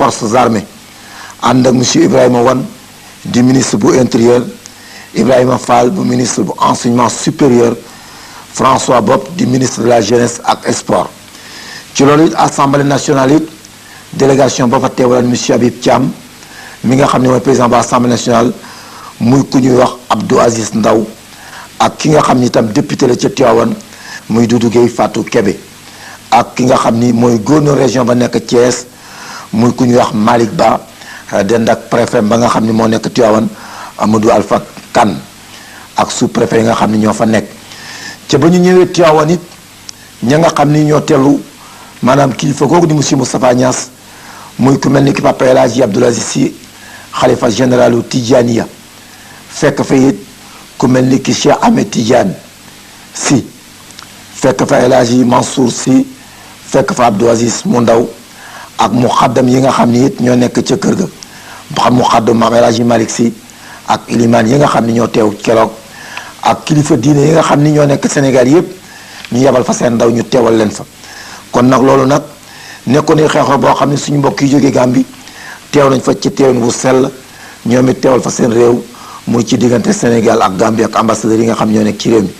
forces armées ànd ak monsieur Ibrahima Wane di ministre bu intérieur, Ibrahima Fall bu ministre bu enseignement supérieur, François Bopp di ministre de la jeunesse ak sport. ci loolu it assemblée nationale it délégation ba fa teewaloon monsieur Habib Thiam mi nga xam ne mooy président ba assemblée nationale muy ku ñuy wax Abdou Aziz Ndaw ak ki nga xam ni itam député la ca Tivaouane muy Doudou Gueye Fatou Kébé ak ki nga xam ni mooy gouverneur région ba nekk Thiès muy ku ñuy wax Malick Ba dend ak préfet ba nga xam ni moo nekk Tivaouane Amadou Alpha Kane ak sous préfet yi nga xam ni ñoo fa nekk ca ba ñu ñëwee Tivaouane it ña nga xam ni ñoo teelu maanaam kilifa googu di monsieur Moustapha Niass muy ku mel ni ki Papa El Hadji Abdoul Aziz Sy xalifa généralu Tidjaniya fekk fa it ku mel ni ki Cheikh Ahmed Tidiane Sy fekk fa El Hadji Mansour Sy fekk fa Abdou Aziz mu ndaw ak muxaddam yi nga xam ni it ñoo nekk ca kër ga xam muxaddam maam El Hadji Malick Sy ak ilimaan yi nga xam ni ñoo teew keroog ak kilifa diine yi nga xam ni ñoo nekk Sénégal yépp ñu yebal fa seen ndaw ñu teewal leen fa kon nag loolu nag nekkoon ne xeexoo boo xam ne suñu mbokk yi jógee Gambie teew nañ fa ci teewin wu sell ñoom it teewal fa seen réew muy ci diggante Sénégal ak Gambie ak ambassadeur yi nga xam ñoo nekk ci réew mi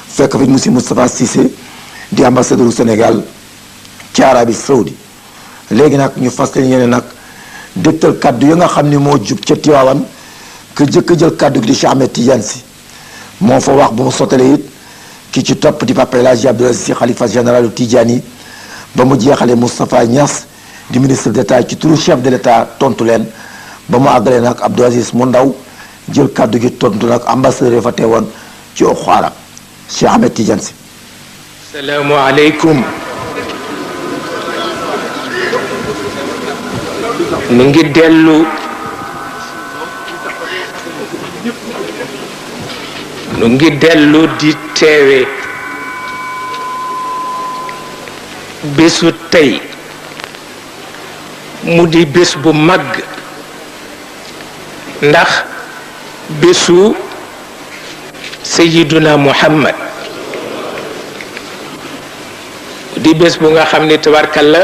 fekk fi monsieur Moustapha Cissé di ambassadeur du Sénégal ci Arabie Saoudi léegi nag ñu fas yéene nag dégtal kaddu yi nga xam ni moo jub ca Tivaouane que jëkk jël kaddu gi di Cheikh Ahmed Tidiane Sy moo fa wax bu mu sottalee it ki ci topp di Papa El Hadji Abdoul Aziz Sy xalifa général Tidjani ba mu jeexalee Moustapha Niass di ministre d'État ci turu chef de l'État tontu leen ba mu àggalee nag Abdou Aziz mu ndaw jël kaddu gi tontu nag ambassadeur yi fa teewoon ci Oxaara Cheikh Ahmed Tidiane Sy. Salaamu aleykum. nu ngi dellu di teewe bésu tey mu di bés bu mag ndax bésu Sayyiduna Muhammad di bés bu nga xam ni tabarkalla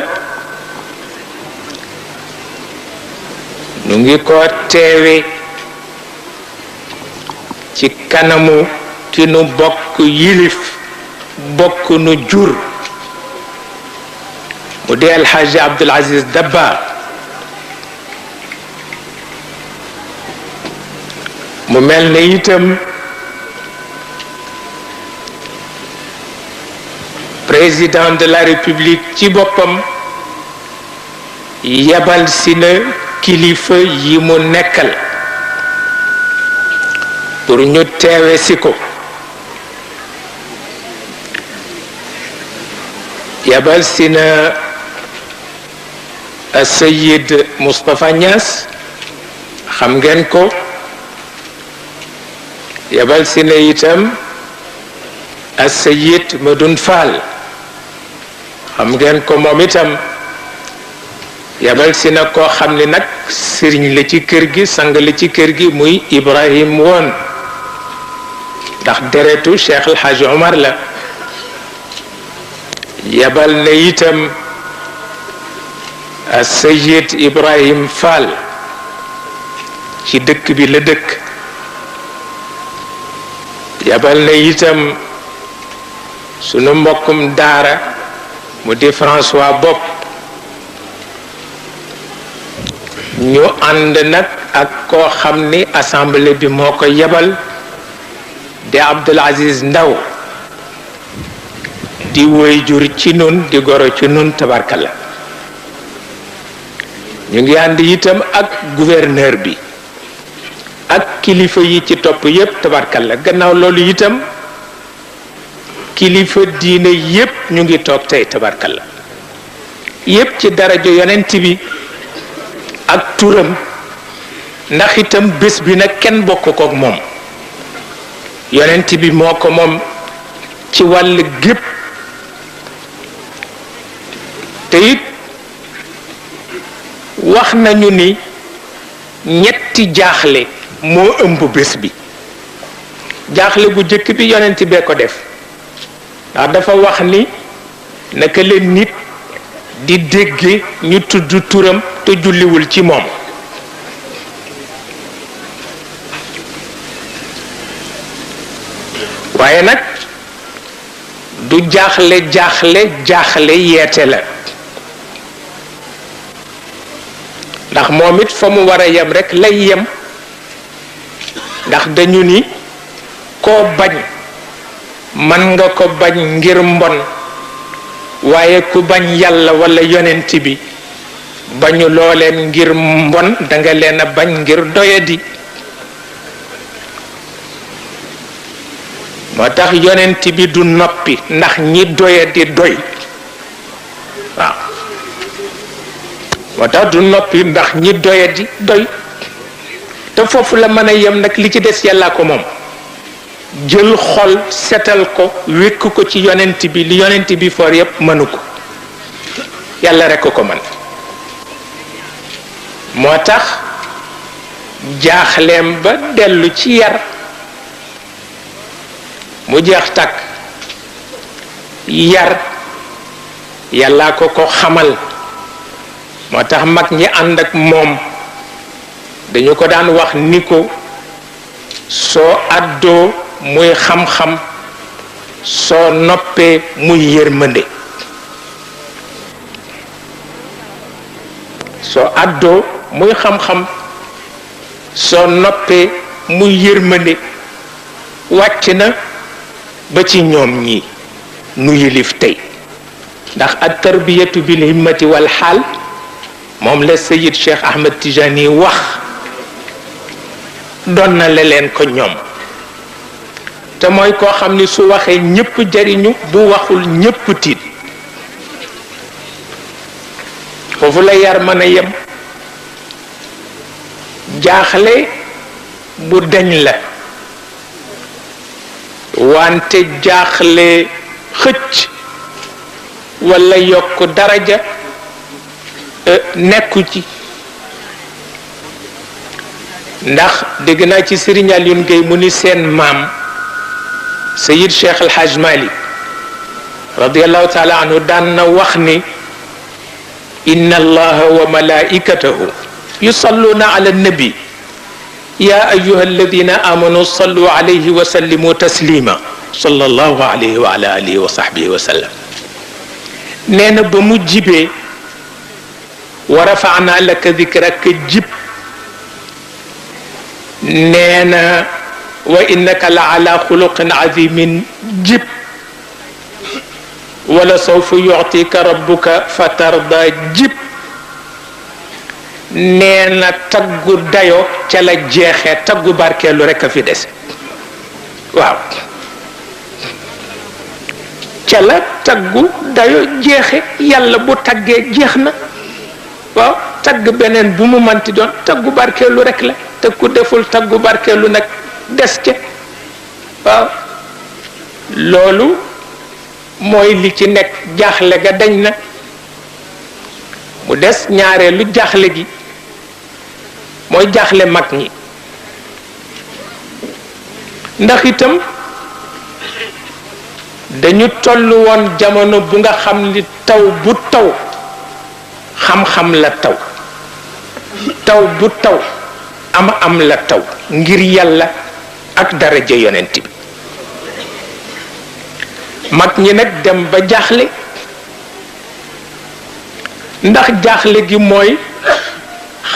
nu ngi ko teewe ci kanamu ki nu bokk yilif bokk nu jur mu di Alxaaji Abdul Aziz Dabakh mu mel ne itam président de la République ci boppam yebal si na kilifa yi mu nekkal pour ñu teewe si ko yebal si na Sayyid Moustapha Niass xam ngeen ko yebal si na itam Sayyid Madoune Fall xam ngeen ko moom itam yabal si na koo xam ni nag sëriñ la ci kër gi sang la ci kër gi muy Ibrahim woon ndax deretu Cheikh El Hadj Omar la yabal na itam Sayyid Ibrahim Fall ci dëkk bi la dëkk yabal na itam sunu mbokkum daara mu di François Bopp ñu ànd nag ak koo xam ni assemblée bi moo ko yebal di Abdoul Aziz Ndaw di waajur ci nun di goro ci nun tabarkalla ñu ngi ànd itam ak gouverneur bi ak kilifa yi ci topp yépp tabarkalla gannaaw loolu itam kilifa diine yépp ñu ngi toog tey tabarkalla yépp ci daraja yonent bi ak turam ndax itam bés bi nag kenn bokk kook moom yonent bi moo ko moom ci wàll gépp te it wax nañu ni ñetti jaaxle moo ëmb bés bi jaaxle bu jëkk bi yonent bee ko def ndax dafa wax ni naka leen nit di dégge ñu tudd turam te julliwul ci moom waaye nag du jaaxle yeete la ndax moom it fa mu war a yem rekk lay yem ndax dañu ni koo bañ man nga ko bañ ngir mbon waaye ku bañ yàlla walla yonent bi bañu loo leen ngir mbon danga leen a bañ ngir doyadi moo tax yonent bi du noppi ndax ñi doyadi doy waaw moo tax du noppi ndax ñi doyadi doy te foofu la mën a yem nag li ci des yàllaa ko moom jël xol setal ko wékk ko ci yonent bi li yonent bi for yépp mënu ko yàlla rekk ko mën moo tax jaaxleem ba dellu ci yar mu jeex takk yar yàllaa ko ko xamal moo tax mag ñi ànd ak moom dañu ko daan wax ni ko soo àddoo muy xam-xam soo noppee muy yërmande soo àddoo muy xam-xam soo noppee muy yërmande wàcc na ba ci ñoom ñi nu yilif tey ndax at tarbiyatu bil himmati wal xaal moom la Sayid Cheikh Ahmed Tijani wax doon na leen ko ñoom te mooy koo xam ni su waxee ñépp jariñu bu waxul ñépp tiit foofu la yar mën a yem jaaxle bu deñ la wante jaaxle xëcc walla yokk daraja nekku ci ndax dégg naa ci Serigne Alioune Gueye mu ni seen maam Sayid Cheikh El Hadj Malick radiallahu taala anhu daan na wax ni inna allaha wa malaikatahu yusalluna ala nabi ya ayuha alladina amanu sallu alayhi wa sallimu taslima sallallahu alayhi wa ala alihi wa sahbihi wa sallam nee na ba mu jibee wa rafa'na laka dikraka jib nee na wa innaka la ala xuluqin azimin jib wala sawfa yu'tika rabbuka fatarda jib nee na taggu dayo ca la jeexee taggu barkeelu rekk a fi des waaw ca la taggu dayo jeexe yàlla bu taggee jeex na waaw tagg beneen bu mu manti doon taggu barkeelu rekk la te ku deful taggu barkeelu nag des ca waaw loolu mooy li ci nekk jaaxle ga dañ na mu des ñaareelu jaaxle gi mooy jaaxle mag ñi ndax itam dañu toll woon jamono bu nga xam ni taw bu taw xam-xam la taw taw bu taw am la taw ngir yàlla ak daraja yonent bi mag ñi nag dem ba jaaxle ndax jaaxle gi mooy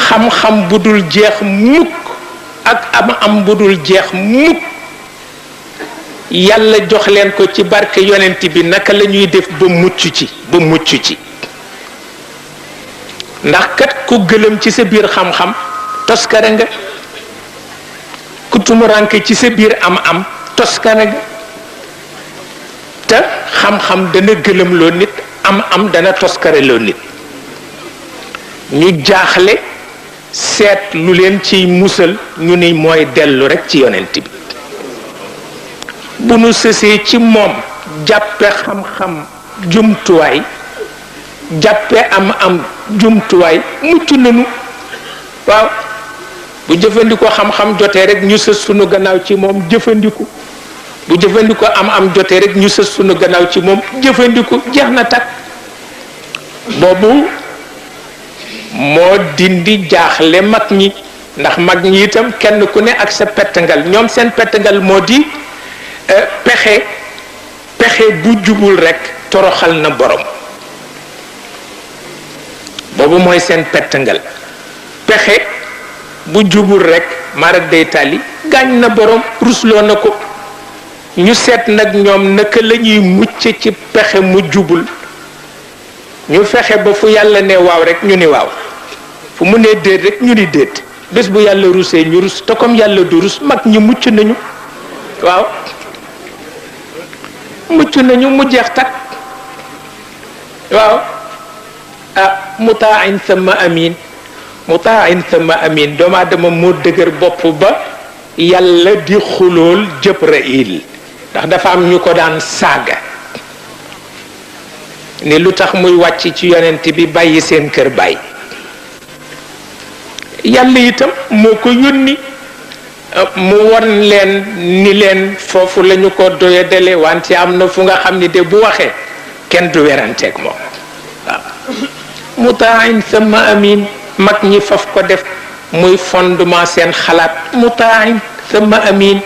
xam-xam bu dul jeex mukk ak am bu dul jeex mukk yàlla jox leen ko ci barke yonent bi naka la ñuy def ba mucc ci ndax kat ku gëlëm ci sa biir xam-xam toskare nga ku tumuranke ci sa biir am toskare nga te xam-xam dana gëlëm loo nit am dana toskare loo nit ñu jaaxle seet lu leen ciy musal ñu ni mooy dellu rekk ci yonent bi bu nu sësee ci moom jàppe xam-xam jumtuwaay jàppe am jumtuwaay mucc nañu waaw bu jëfandikoo xam-xam jotee rek ñu sës sunu gannaaw ci moom jëfandiku bu jëfandikoo am jotee rek ñu sës sunu gannaaw ci moom jëfandiku jeex na takk boobu moo dindi jaaxle mag ñi ndax mag ñi itam kenn ku ne ak sa pettangal ñoom seen pettangal moo di pexe bu jubul rekk toroxal na borom boobu mooy seen pettangal pexe bu jubul rekk marat day tàlli gaañ na borom rusloo na ko ñu seet nag ñoom naka la ñuy mucc ci pexe mu jubul ñu fexe ba fu yàlla ne waaw rekk ñu ni waaw fu mu nee déet rekk ñu ni déet bés bu yàlla rusee ñu rus te comme yàlla du rus mag ñi mucc nañu waaw mucc nañu mu jeex takk waaw mutaan thumma amin mutaan thumma amin doomu aadama moo dëgër bopp ba yàlla di xulool Jibril ndax dafa am ñu ko daan saaga ni lu tax muy wàcc ci yonent bi bàyyi seen kër bàyyi yàlla itam moo ko yónni mu won leen ni leen foofu lañu ko doyadale wante am na fu nga xam ni de bu waxee kenn du weranteeg moom waaw mutaan thumma amin mag ñi faf ko def muy fondement seen xalaat mutaan thumma amin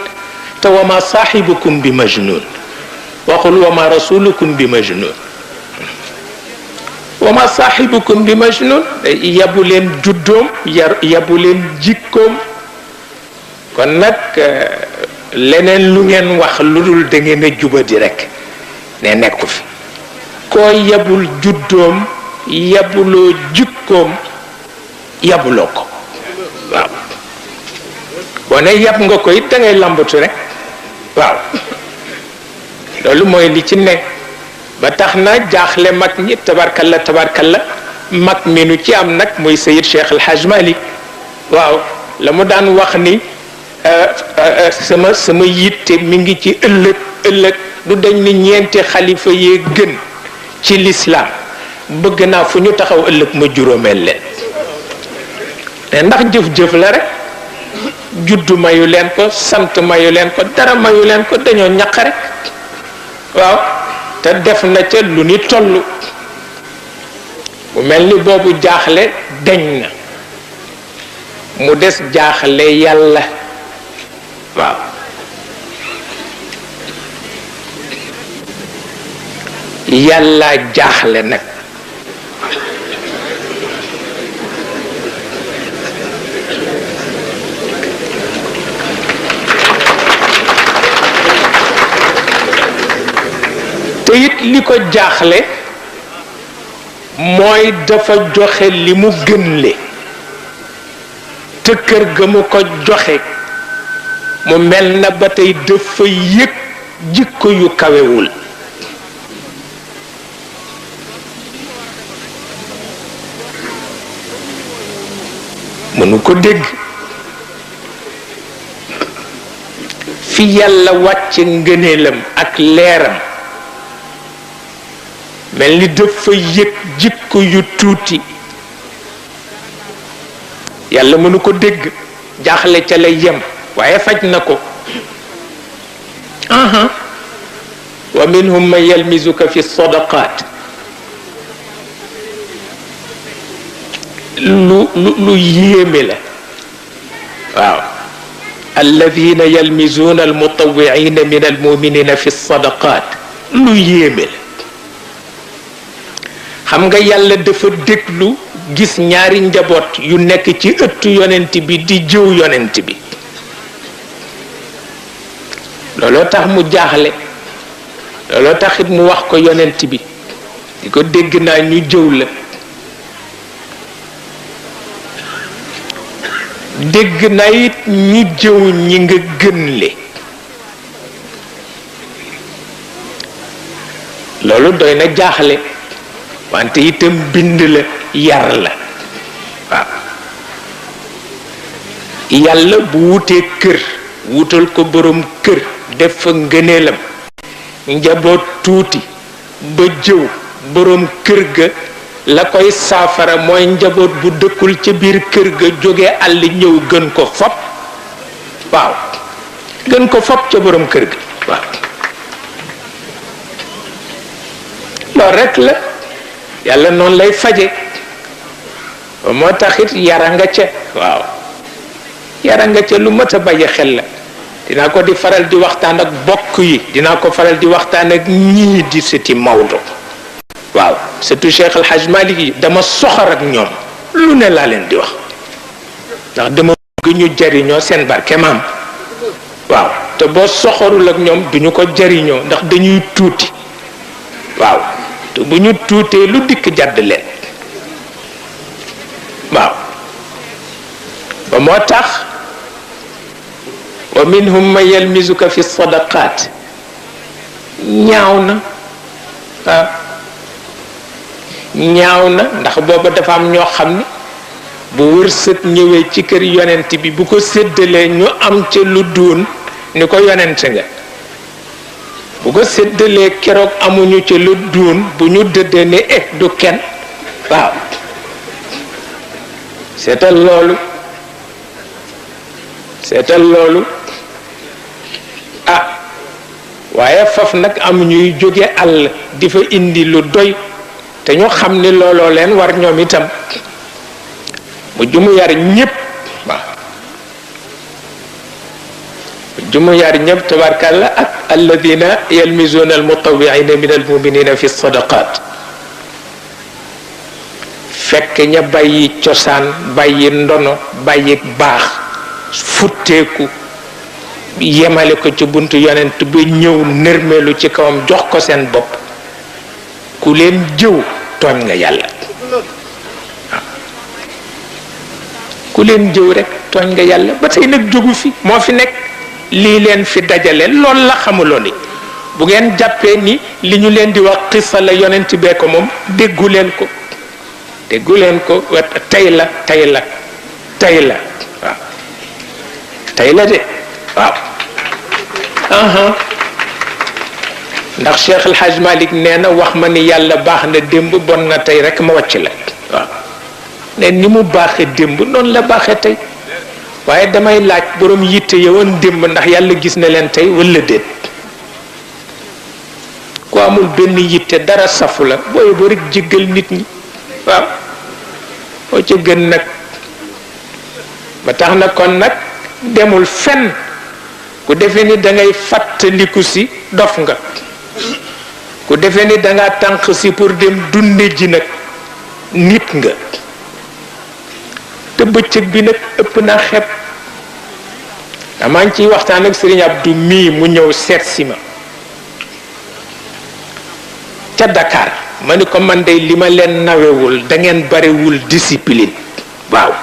te wa ma saaxibukum bi majnun waxul wa ma rasulukum bi majnun wa ma saaxibukum bi majnun yabu leen juddoom yabu leen jikkoom kon nag leneen lu ngeen wax lu dul da ngeen a jubadi rek ne nekku fi koo yabul juddoom yabuloo jikkoom yabuloo ko waaw boo ne yab nga ko it da ngay lambatu rek waaw loolu mooy li ci nekk ba tax na jaaxle mag ñi tabarkalla mag mi nu ci am nag muy Sayid Cheikh El Hadj Malick waaw la mu daan wax ni sama yitte mi ngi ci ëllëg du dañ ni ñeenti xalifa yee gën ci lislaam bëgg naa fu ñu taxaw ëllëg ma juróomeel leen te ndax jëf-jëf la rek juddu mayu leen ko sant mayu leen ko dara mayu leen ko dañoo ñaq rek waaw te def na ca lu ni toll mu mel ni boobu jaaxle deñ na mu des jaaxle yàlla waaw yàlla jaaxle nag te it li ko jaaxle mooy dafa joxe li mu gënle te kër ga mu ko joxe mu mel na ba tey dafa yëg jikko yu kawewul mënu ko dégg fi yàlla wàcce ngëneelam ak leeram mel ni dafa yëg jikko yu tuuti yàlla mënu ko dégg jaaxle ca la yem waaye faj na ko wa minhum man yalmizuka fi sadaqat lu yéeme la waaw alladina yalmizuna almutawwiina min almuminina fi sadaqat lu yéeme la xam nga yàlla dafa déglu gis ñaari njaboot yu nekk ci ëttu yonent bi di jëw yonent bi looloo tax mu jaaxle looloo tax it mu wax ko yonent bi di ko dégg naa ñu jëw la dégg naa it ñi jëw ñi nga gënle loolu doy na jaaxle wante itam bind la yar la waaw yàlla bu wutee kër wutal ko borom kër def fa ngëneelam njaboot tuuti ba jëw borom kër ga la koy saafara mooy njaboot bu dëkkul ca biir kër ga jóge àll ñëw gën ko fop waaw gën ko fop ca borom kër ga waaw loolu rekk la yàlla noonu lay faje moo taxit yara nga ca waaw yara nga ca lu mat a bàyyi xel la dinaa ko di faral di waxtaan ak bokk yi dinaa ko faral di waxtaan ak ñii di sëti Maodo waaw surtout Cheikh El Hadj Malick yi dama soxor ak ñoom lu ne laa leen di wax ndax dama bëgg ñu jariñoo seen barke maam waaw te boo soxorul ak ñoom duñu ko jariñoo ndax dañuy tuuti waaw te bu ñu tuutee lu dikk jàdd leen waaw ba moo tax wa minhum man yalmizuka fi sadaqat ñaaw na waaw ñaaw na ndax booba dafa am ñoo xam ni bu wërsëg ñëwee ci kër yonent bi bu ko séddalee ñu am ca lu duun ni ko yonent nga bu ko séddalee keroog amuñu ca lu duun bu ñu dëddee ne du kenn waaw seetal loolu waaye faf nag am ñuy jóge àll di fa indi lu doy te ñu xam ni looloo leen war ñoom itam mu jumu yar ñépp waaw mu jumu yar ñépp tabarkalla ak alladina yalmizuna almutawiina min almuminina fi sadaqat fekk ña bàyyi cosaan bàyyi ndono bàyyi baax futteeku yemale ko ci buntu yonent ba ñëw nërmeelu ci kawam jox ko seen bopp ku leen jëw tooñ nga yàlla ku leen jëw rek tooñ nga yàlla ba tey nag jógu fi moo fi nekk lii leen fi dajale lool la xamuloo ni bu ngeen jàppee ni li ñu leen di wax xisa la yonent bee ko moom déggu leen ko tey la waaw tey la de waaw ndax Cheikh El Hadj Malick nee na wax ma ni yàlla baax na démb bon na tey rek ma wàcc la waaw ne ni mu baaxee démb noonu la baaxee tey waaye damay laaj borom yitte yowoon démb ndax yàlla gis na leen tey wala déet ku amul benn yitte dara safu la booy ba rek jéggal nit ñi waaw moo ca gën nag ba tax na kon nag demul fenn ku defee ni da ngay fàttaliku si dof nga ku defee ni da ngaa tànq si pour dem dunde ji nag nit nga te bëccëg bi nag ëpp naa xeeb damaa ngi ciy waxtaan ak Serigne Abdou mii mu ñëw seet si ma ca Dakar ma ni ko man de li ma leen nawewul da ngeen barewul discipline waaw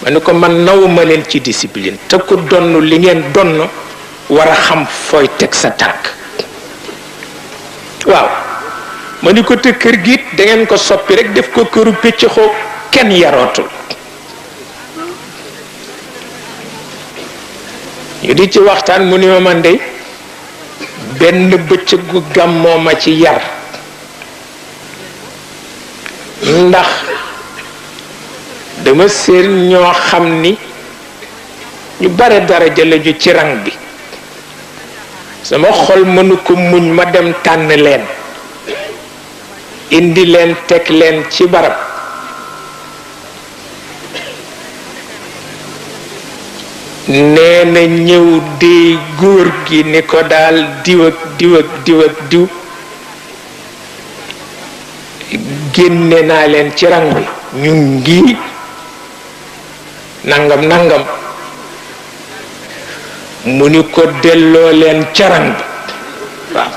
ma ni ko man nawuma leen ci discipline te ku donn li ngeen donn war a xam fooy teg sa tànk waaw ma ni ko te kër gi da ngeen ko soppi rek def ko këru pëcc xoo kenn yarootul ñu di ci waxtaan mu ni ma man de benn bëccëgu gàmmoo ma ci yar ndax dama seen ñoo xam ni ñu bare daraja lañu ci rang bi sama xol mënu ko muñ ma dem tànn leen indi leen teg leen ci barab nee na ñëw di góor gi ni ko daal diw ak diw ak diw ak diw génne naa leen ci rang bi ñu ngi nangam nangam mu ni ko delloo leen ca rang bi waaw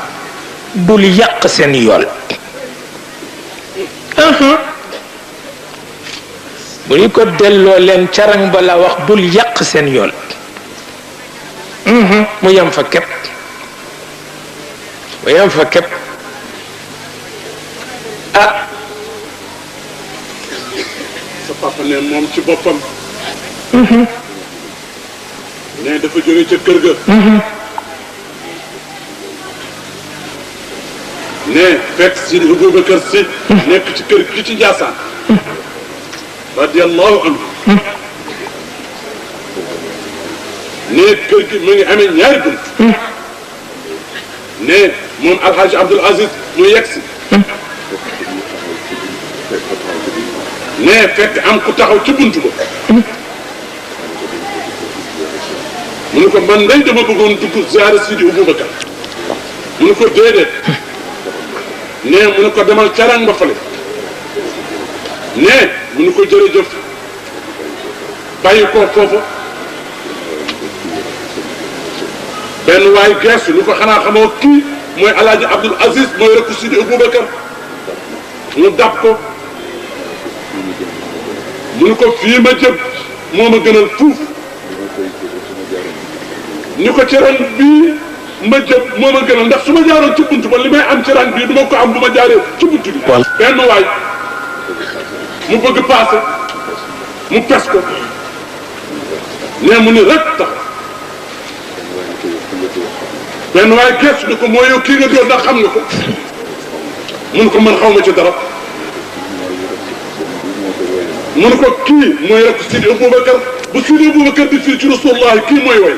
bul yàq seen yool mu ni ko delloo leen ca rang ba la wax bul yàq seen yool mu yem fa képp sa papa ne moom ci boppam ne dafa jóge ca kër ga ne fekk si Abubakar Si nekk ci kër gi ci Njaasaan radiyallahu anhu ne kër gi mu ngi amee ñaari bunt ne moom Alhaji Abdul Aziz mu yegg si ne fekk am ku taxaw ci buntu ba mu ne ko man day dama bëggoon dugg ziyaare Sidi Aboubacar mu ne ko déedéet ne mu ne ko demal carang ba fale ne mu ne ko jërëjëf bàyyi ko foofu benn waay geesu lu ko xanaa xamoo kii mooy alaaji Abdul Aziz mooy rekku Sidi Aboubacar mu dab ko mu ne ko fii ma jëm moo ma gënal fuuf ni ko ci rang bii ma jëm moo ma gënal ndax su ma jaaroon ci buntu ba li may am ci rang bii du ma ko am bu ma jaaree ci buntu bi benn waay mu bëgg paase mu pes ko nee mu ni rek tax benn waay geesu ni ko mooy yow kii nga doon ndax xam nga ko mun ko man xaw ma ci dara mun ko kii mooy rek Sidi Aboubacar bu Sidi Aboubacar di fii ci Rasulullah kii mooy way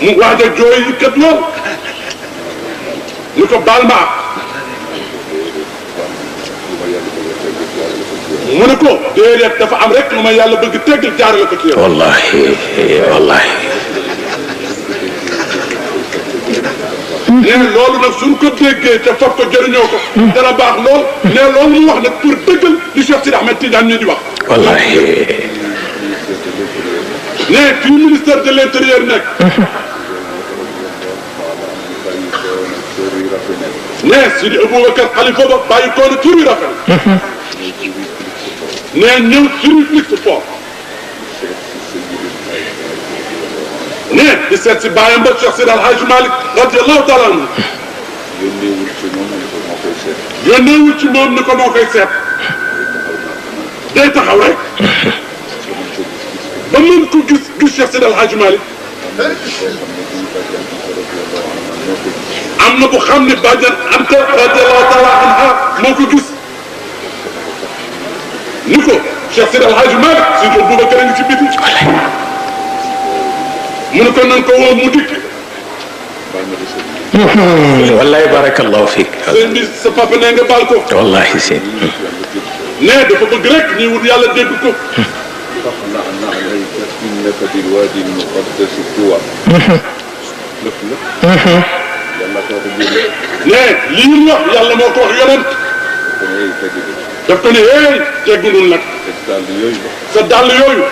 mu waaj a jooy yi kat lool ni ko baal ma mu ne ko déedéet dafa am rek lu ma yàlla bëgg teggal jaarale ko ci yow. wallahi wallahi. nee loolu nag suñ ko déggee te foog ko jëriñoo ko. dana baax lool. nee loolu mu wax nag pour dëggal li Cheikh Sidi Ahmed Tidiane ñu di wax. wallahi. nee fii ministère de l'intérieur nekk. nee Sidi Aboubacar xalifa ba bàyyi ko na tur wi rafet. nee ñëw sur fixe fort. nee di seet si bàyyam ba Cheikh Seydi El Hadji Malick radiyallahu taala anhu. yónneewul ci moom ni ko moo koy seet. day taxaw rek. ba mën ko gis Cheikh Seydi El Hadji Malick. am na bu xam ne bàjjan Anta radiyallahu taala anha moo ko gis. ni ko Cheikh Seydi El Hadji Malick Seydi Aboubacar a ngi ci biti. mu ne ko nan ko woo mu dikk. wallahi barakallahu fiik. sëñ bi sa papa nee nga baal ko. wallahi si. nee dafa bëgg rek ñuy wut yàlla dégg ko. إنك بالوادي المقدس طوى. nee lii ñu wax yàlla moo ko wax yonent. daf ko ne hey teggulul nag. sa dàll yooyu.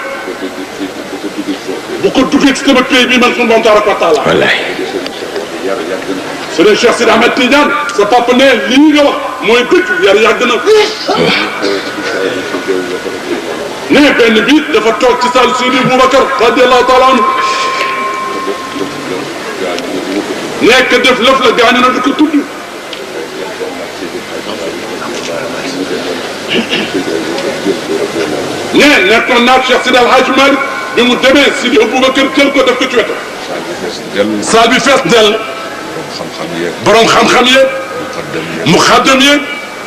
bu ko duggee ci sama pays bi man sunu Boroom tabaaraka wa taala. wallahi. Sëriñ Cheikh Sidi Ahmed Tidiane sa papa ne lii nga wax mooy dëgg yar yàgg na. nee benn bi dafa toog ci saal Sidi Aboubacar radiyallahu taala anhu. nekk def lëf la gaañu na du ko tudd. nee nekkoon naag Cheikh Sidi El Hadji Malick bi mu demee Sidi Aboubacar jël ko def ko ci wetam. saal bi fees dell. borom xam-xam yeeg. muxaddam yeeg.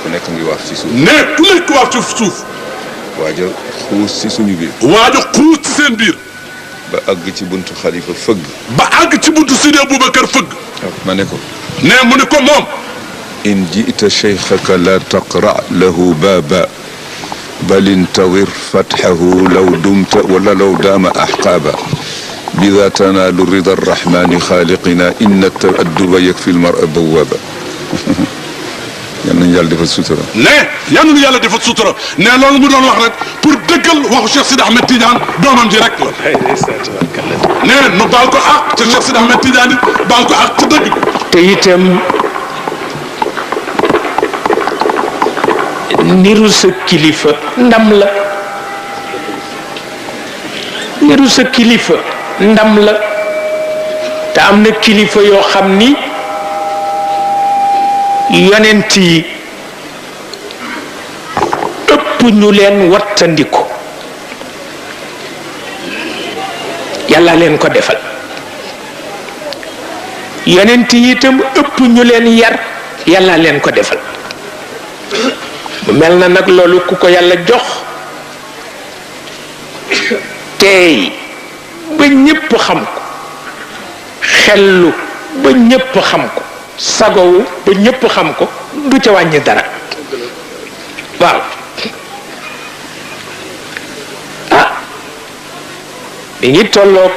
ku nekk ngi wax ci suuf. nee ku nekk wax ci suuf. waaja xuus ci suñu biir. waaja xuus ci seen biir. ba àgg ci buntu xalifa fëgg. ba àgg ci buntu Sidi Aboubacar fëgg. ma ne ko. nee mu ne ko moom. in ji'ta cheikhaka la taqra lahu baaba bal intawir fathahu law dumta wala law daama ahqaaba bida tanaalu rida arrahmani xaaliqina inna taadduba yakfi lmara bawaaba. yal nañu yàlla defal sutura. nee yal nañu yàlla defal sutura nee loolu mu doon wax rek pour dëggal waxu Cheikh Sidi Ahmed Tidiane doomam ji rek la. nee nu baal ko àq te Cheikh Sidi Ahmed Tidiane baal ko àq te dëgg. te itam niru sa kilifa ndam la. niru sa kilifa ndam la. te am na kilifa yoo xam ni yonent yi ëpp ñu leen wattandiku yàlla leen ko defal. yonent yi itam ëpp ñu leen yar yàlla leen ko defal. mel na nag loolu ku ko yàlla jox teey ba ñépp xam ko, xellu ba ñépp xam ko, sagowu ba ñépp xam ko, du ca wàññi dara. waaw mi ngi tolloog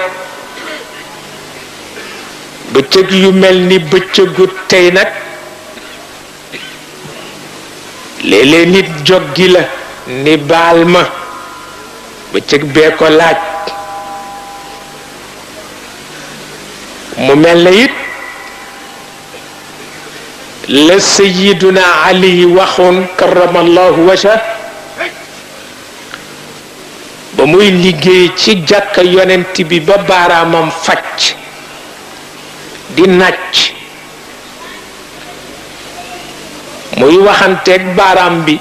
bëccëg yu mel ni bëccëgu tey nag léeg-léeg nit joggi la ni baal ma bëccëg bee ko laaj mu mel na it la sayiduna ali waxoon karamallahu wajha ba muy liggéey ci jàkka yonent bi ba baaraamam facc di nàcc muy waxanteeg baaraam bi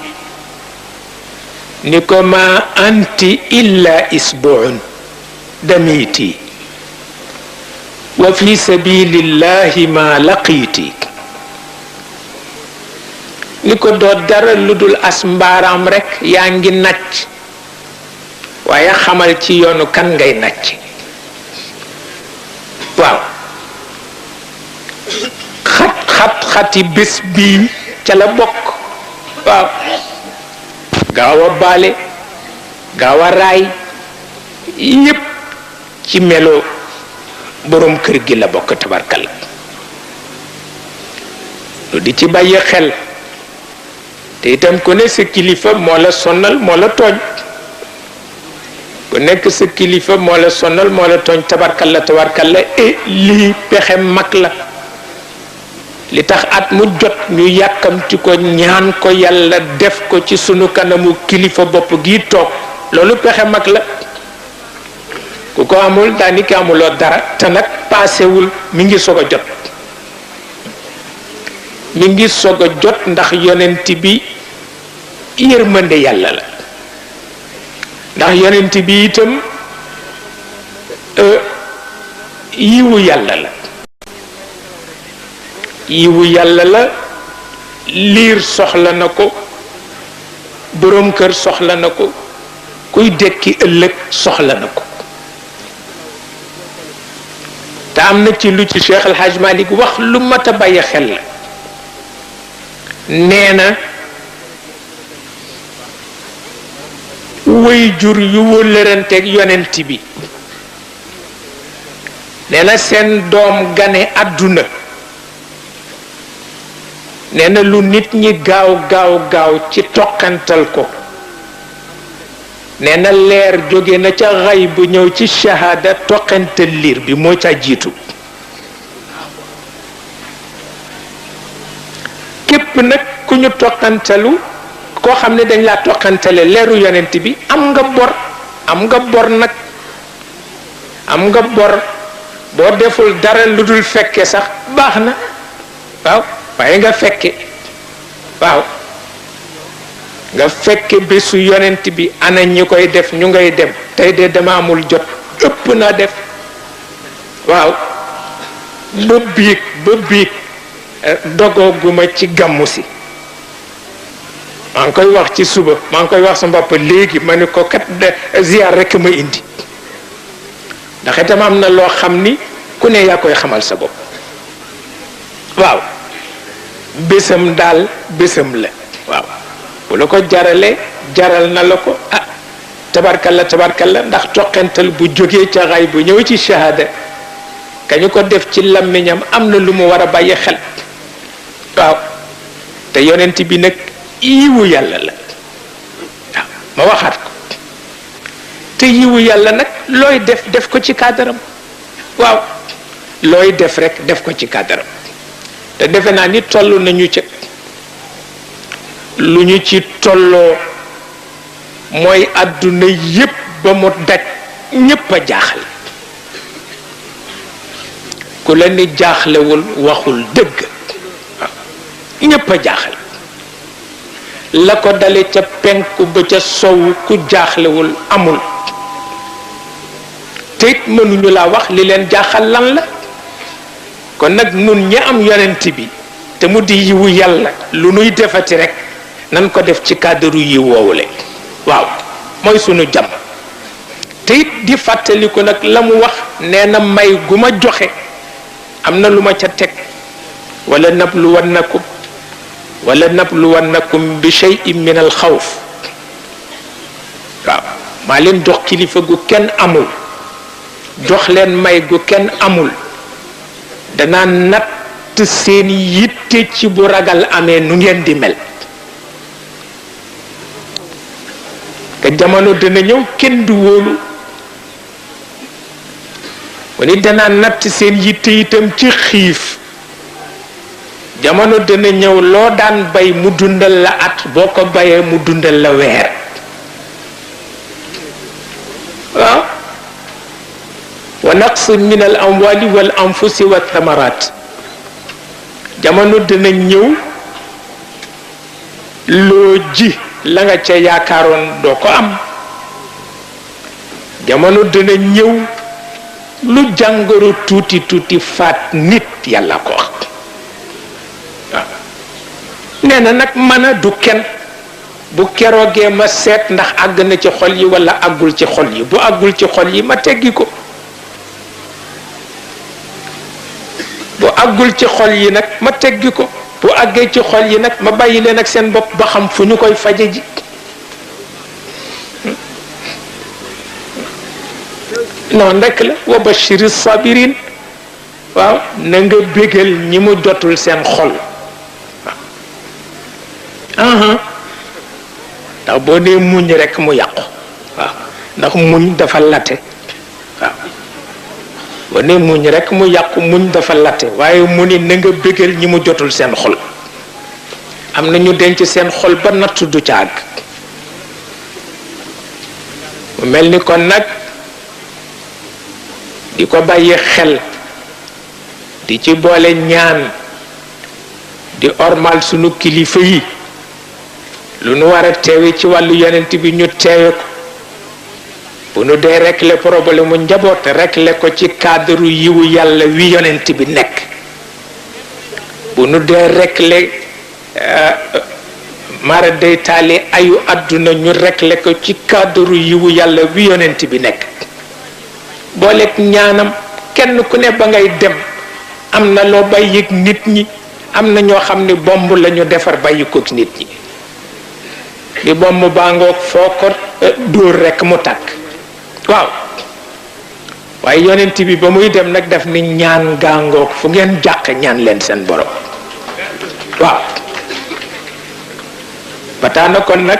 ni ko ma anti illa isbuun damiti wa fi sabilillahi ma laqiiti ni ko doo dara lu dul as mbaaraam rekk yaa ngi nàcc waaye xamal ci yoonu kan ngay nàcc waaw xati bés bii ca la bokk waaw gaaw a baale gaaw a raay yépp ci melo boroom kër gi la bokk tabarkal lu di ci bàyyi xel te itam ku ne sa kilifa moo la sonal moo la tooñ ku nekk sa kilifa moo la sonal moo la tooñ tabarkal la et lii pexe mag la li tax at mu jot ñu yàkkamti ko ñaan ko yàlla def ko ci sunu kanamu kilifa bopp gi toog loolu pexe mag la ku ko amul daanaka amuloo dara te nag paasewul mi ngi soog a jot mi ngi soog a jot ndax yonent bi yërmande yàlla la ndax yonent bi itam yiwu yàlla la yiwu yàlla la liir soxla na ko boroom kër soxla na ko kuy dekki ëllëg soxla na ko te am na ci lu ci Cheikh El Hadj Malick wax lu mat a bàyyi xel la nee na way jur yu wëllëranteeg yonent bi nee na seen doom gane àdduna nee na lu nit ñi gaaw ci toqantal ko nee na leer jóge na ca xay bu ñëw ci shahada toqantal liir bi moo ca jiitu képp nag ku ñu toqantalu koo xam ne dañ laa toqantale leeru yonent bi am nga bor nag am nga bor boo deful dara lu dul fekke sax baax na waaw waaye nga fekke waaw nga fekke bésu yonent bi ana ñi koy def ñu ngay dem tey de dama amul jot ëpp naa def waaw ba biig dogooguma ci gàmmu si maa ngi koy wax ci suba maa ngi koy wax sa mbopp léegi ma ne ko kat ziar rekk ma indi ndax itam am na loo xam ni ku ne yaa koy xamal sa bopp waaw bésam daal bésam la waaw bu la ko jaralee jaral na la ko ah tabarkalla ndax toqental bu jógee ca xay bu ñëw ci shahada kañu ko def ci làmmiñam am na lu mu war a bàyyi xel waaw te yonent bi nag yiwu yàlla la waaw ma waxaat ko te yiwu yàlla nag looy def ko ci kàddaram waaw looy def rek def ko ci kàddaram te defe naa ni toll nañu ca lu ñu ci tolloo mooy àdduna yépp ba mu daj ñépp a jaaxle ku la ni jaaxlewul waxul dëgg waaw ñépp a jaaxle la ko dale ca penku ba ca sowu ku jaaxlewul amul te it mënuñu laa wax li leen jaaxal lan la kon nag nun ñi am yonent bi te mu di yiwu yàlla lu nuy defati rek nan ko def ci cadre yi woowule waaw mooy sunu jàmm te it di fàttaliku nag la mu wax nee na may gu ma joxe am na lu ma ca teg wala nabluwannakum bi shay'in min al xawf waaw maa leen jox kilifa gu kenn amul jox leen may gu kenn amul danaa natt seen yitte ci bu ragal amee nu ngeen di mel te jamono dina ñëw kenn du wóolu mu ni danaa natt seen yitte itam ci xiif jamono dina ñëw loo daan bay mu dundal la at boo ko bayee mu dundal la weer waaw wa naqsun min al amwali wal anfusi wa thamarat jamono dina ñëw loo ji la nga ca yaakaaroon doo ko am jamono dina ñëw lu jàngoro tuuti tuuti faat nit yàlla ko wax waaw nee na nag mën a du kenn bu keroogee ma seet ndax àgg na ci xol yi wala àggul ci xol yi bu àggul ci xol yi ma teggi ko bu àggul ci xol yi nag ma teggi ko bu àggee ci xol yi nag ma bàyyi leen ak seen bopp ba xam fu ñu koy faje ji noonu rekk la wa bashiri sabirin waaw na nga bégal ñi mu jotul seen xol waaw ndax boo dee muñ rekk mu yàqu waaw ndax muñ dafa latte waaw boo dee muñ rekk mu yàqu muñ dafa latte waaye mu ni na nga bégal ñi mu jotul seen xol am na ñu denc seen xol ba natt du ca àgg mu mel ni kon nag di ko bàyyi xel di ci boole ñaan di ormal sunu kilifa yi lu nu war a teewe ci wàllu yonent bi ñu teewe ko bu nu dee régler problème mu njaboot régler ko ci cadre yiwu yàlla wi yonent bi nekk bu nu dee régler mara day taali ayu àdduna ñu régler ko ci cadre yiwu yàlla wi yonent bi nekk booleeg ñaanam kenn ku ne ba ngay dem am na loo bàyyi nit ñi am na ñoo xam ne bomb la ñu defar bàyyi ko nit ñi bi bomb baa ngoog foo ko dóor rekk mu tàkk waaw waaye yonent bi ba muy dem nag def ni ñaan gaa ngoog fu ngeen jàq ñaan leen seen borom waaw ba tax na kon nag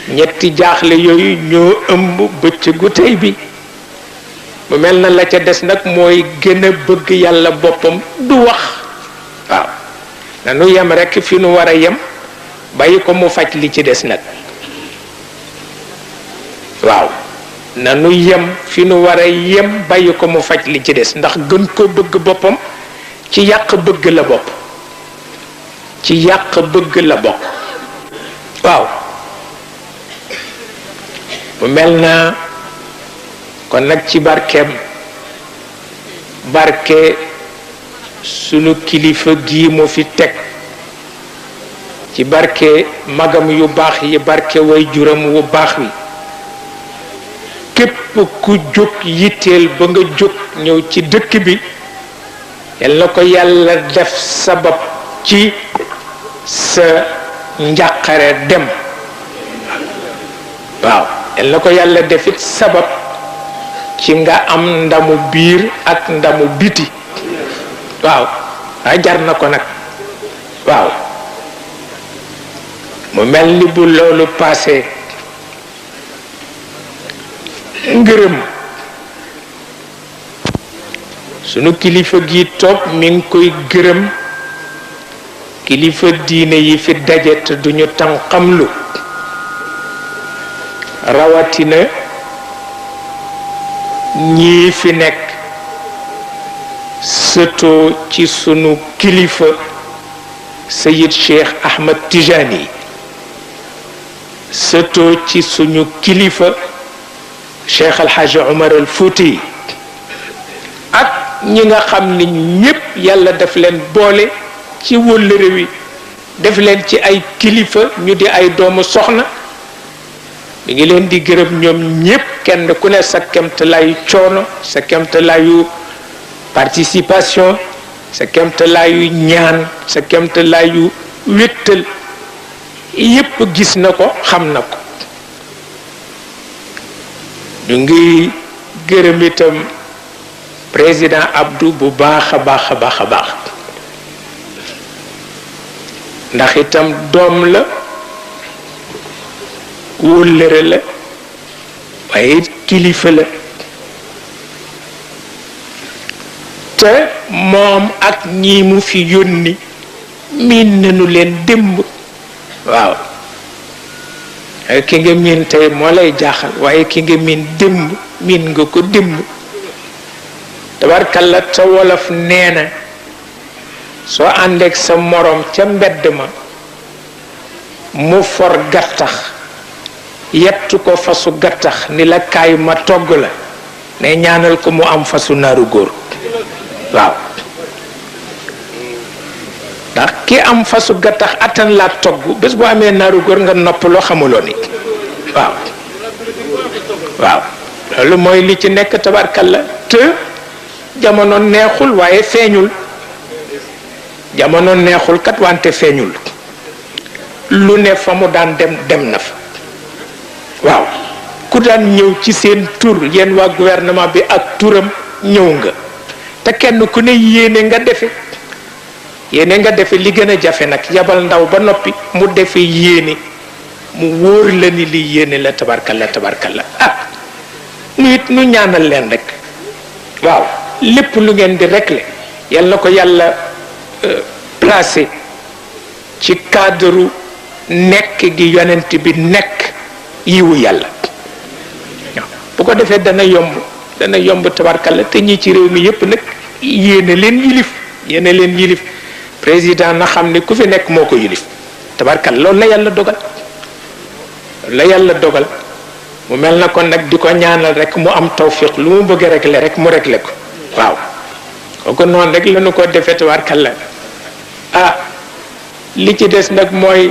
ñetti jaaxle yooyu ñoo ëmb bëccëgu tey bi mu mel na la ca des nag mooy gën a bëgg yàlla boppam du wax waaw nanu yem rekk fi nu war a yem bàyyi ko mu faj li ci des nag waaw nanu yem fi nu war a yem bàyyi ko mu faj li ci des ndax gën ko bëgg boppam ci yàq bëgg la bopp ci yàq bëgg la bokk waaw mu mel na kon nag ci barkeem barke sunu kilifa gii mu fi teg ci barke magam yu baax yi barke way juram wu baax wi képp ku jóg yitteel ba nga jóg ñëw ci dëkk bi yal na ko yàlla def sabab ci sa njàqare dem waaw yal na ko yàlla defit sabab ci nga am ndamu biir ak ndamu biti waaw a jar na ko nag waaw mu mel ni bu loolu passé ngërëm sunu kilifa gi toog mi ngi koy gërëm kilifa diine yi fi daje te duñu tànqamlu rawatina ñii fi nekk sëtoo ci sunu kilifa Sayid Cheikh Ahmed Tijani sëtoo ci suñu kilifa Cheikh Alhaji Omar al Fouti ak ñi nga xam ni ñépp yàlla daf leen boole ci wëllëre wi def leen ci ay kilifa ñu di ay doomu soxna mi ngi leen di gërëm ñoom ñépp kenn ku ne sa kemtalaayu coono sa kemtalaayu participation sa kemtalaayu ñaan sa kemtalaayu wéttal yépp gis na ko xam na ko ñu ngi gërëm itam président Abdou bu baax a baax a baax a baax ndax itam doom la wóllëre la waaye kilifa la te moom ak ñi mu fi yónni miin nañu leen démb waaw ki nga miin tey moo lay jaaxal waaye ki nga miin démb miin nga ko démb tabarkalla te wolof nee na soo àndeek sa moroom ca mbedd ma mu for gattax yettu ko fasu gattax ni la kaay ma togg la ne ñaanal ko mu am fasu naaru góor waaw ndax ki am fasu gattax attan laa togg bés bu amee naaru góor nga nopp loo xamuloo ni waaw waaw loolu mooy li ci nekk tabarkalla te jamono neexul waaye feeñul jamono neexul kat wante feeñul lu ne fa mu daan dem na fa waaw ku daan ñëw ci seen tur yéen waa gouvernement bi ak turam ñëw nga te kenn ku ne yéene nga defe li gën a jafe nag yabal ndaw ba noppi mu defe yéene mu wóor la ni li yéene la tabarkalla ah nu it nu ñaanal leen rek waaw lépp lu ngeen di régler yal na ko yàlla placé ci cadre nekk gi yonent bi nekk yiwu yàlla bu ko defee dana yomb tabarkalla te ñi ci réew mi yépp nag yéene leen yilif président na xam ni ku fi nekk moo ko yilif tabarkalla loolu la yàlla dogal mu mel na kon nag di ko ñaanal rek mu am tawfiq lu mu bëgg régler rek mu régler ko waaw kooku noonu rek lañu ko defee tabarkalla ah li ci des nag mooy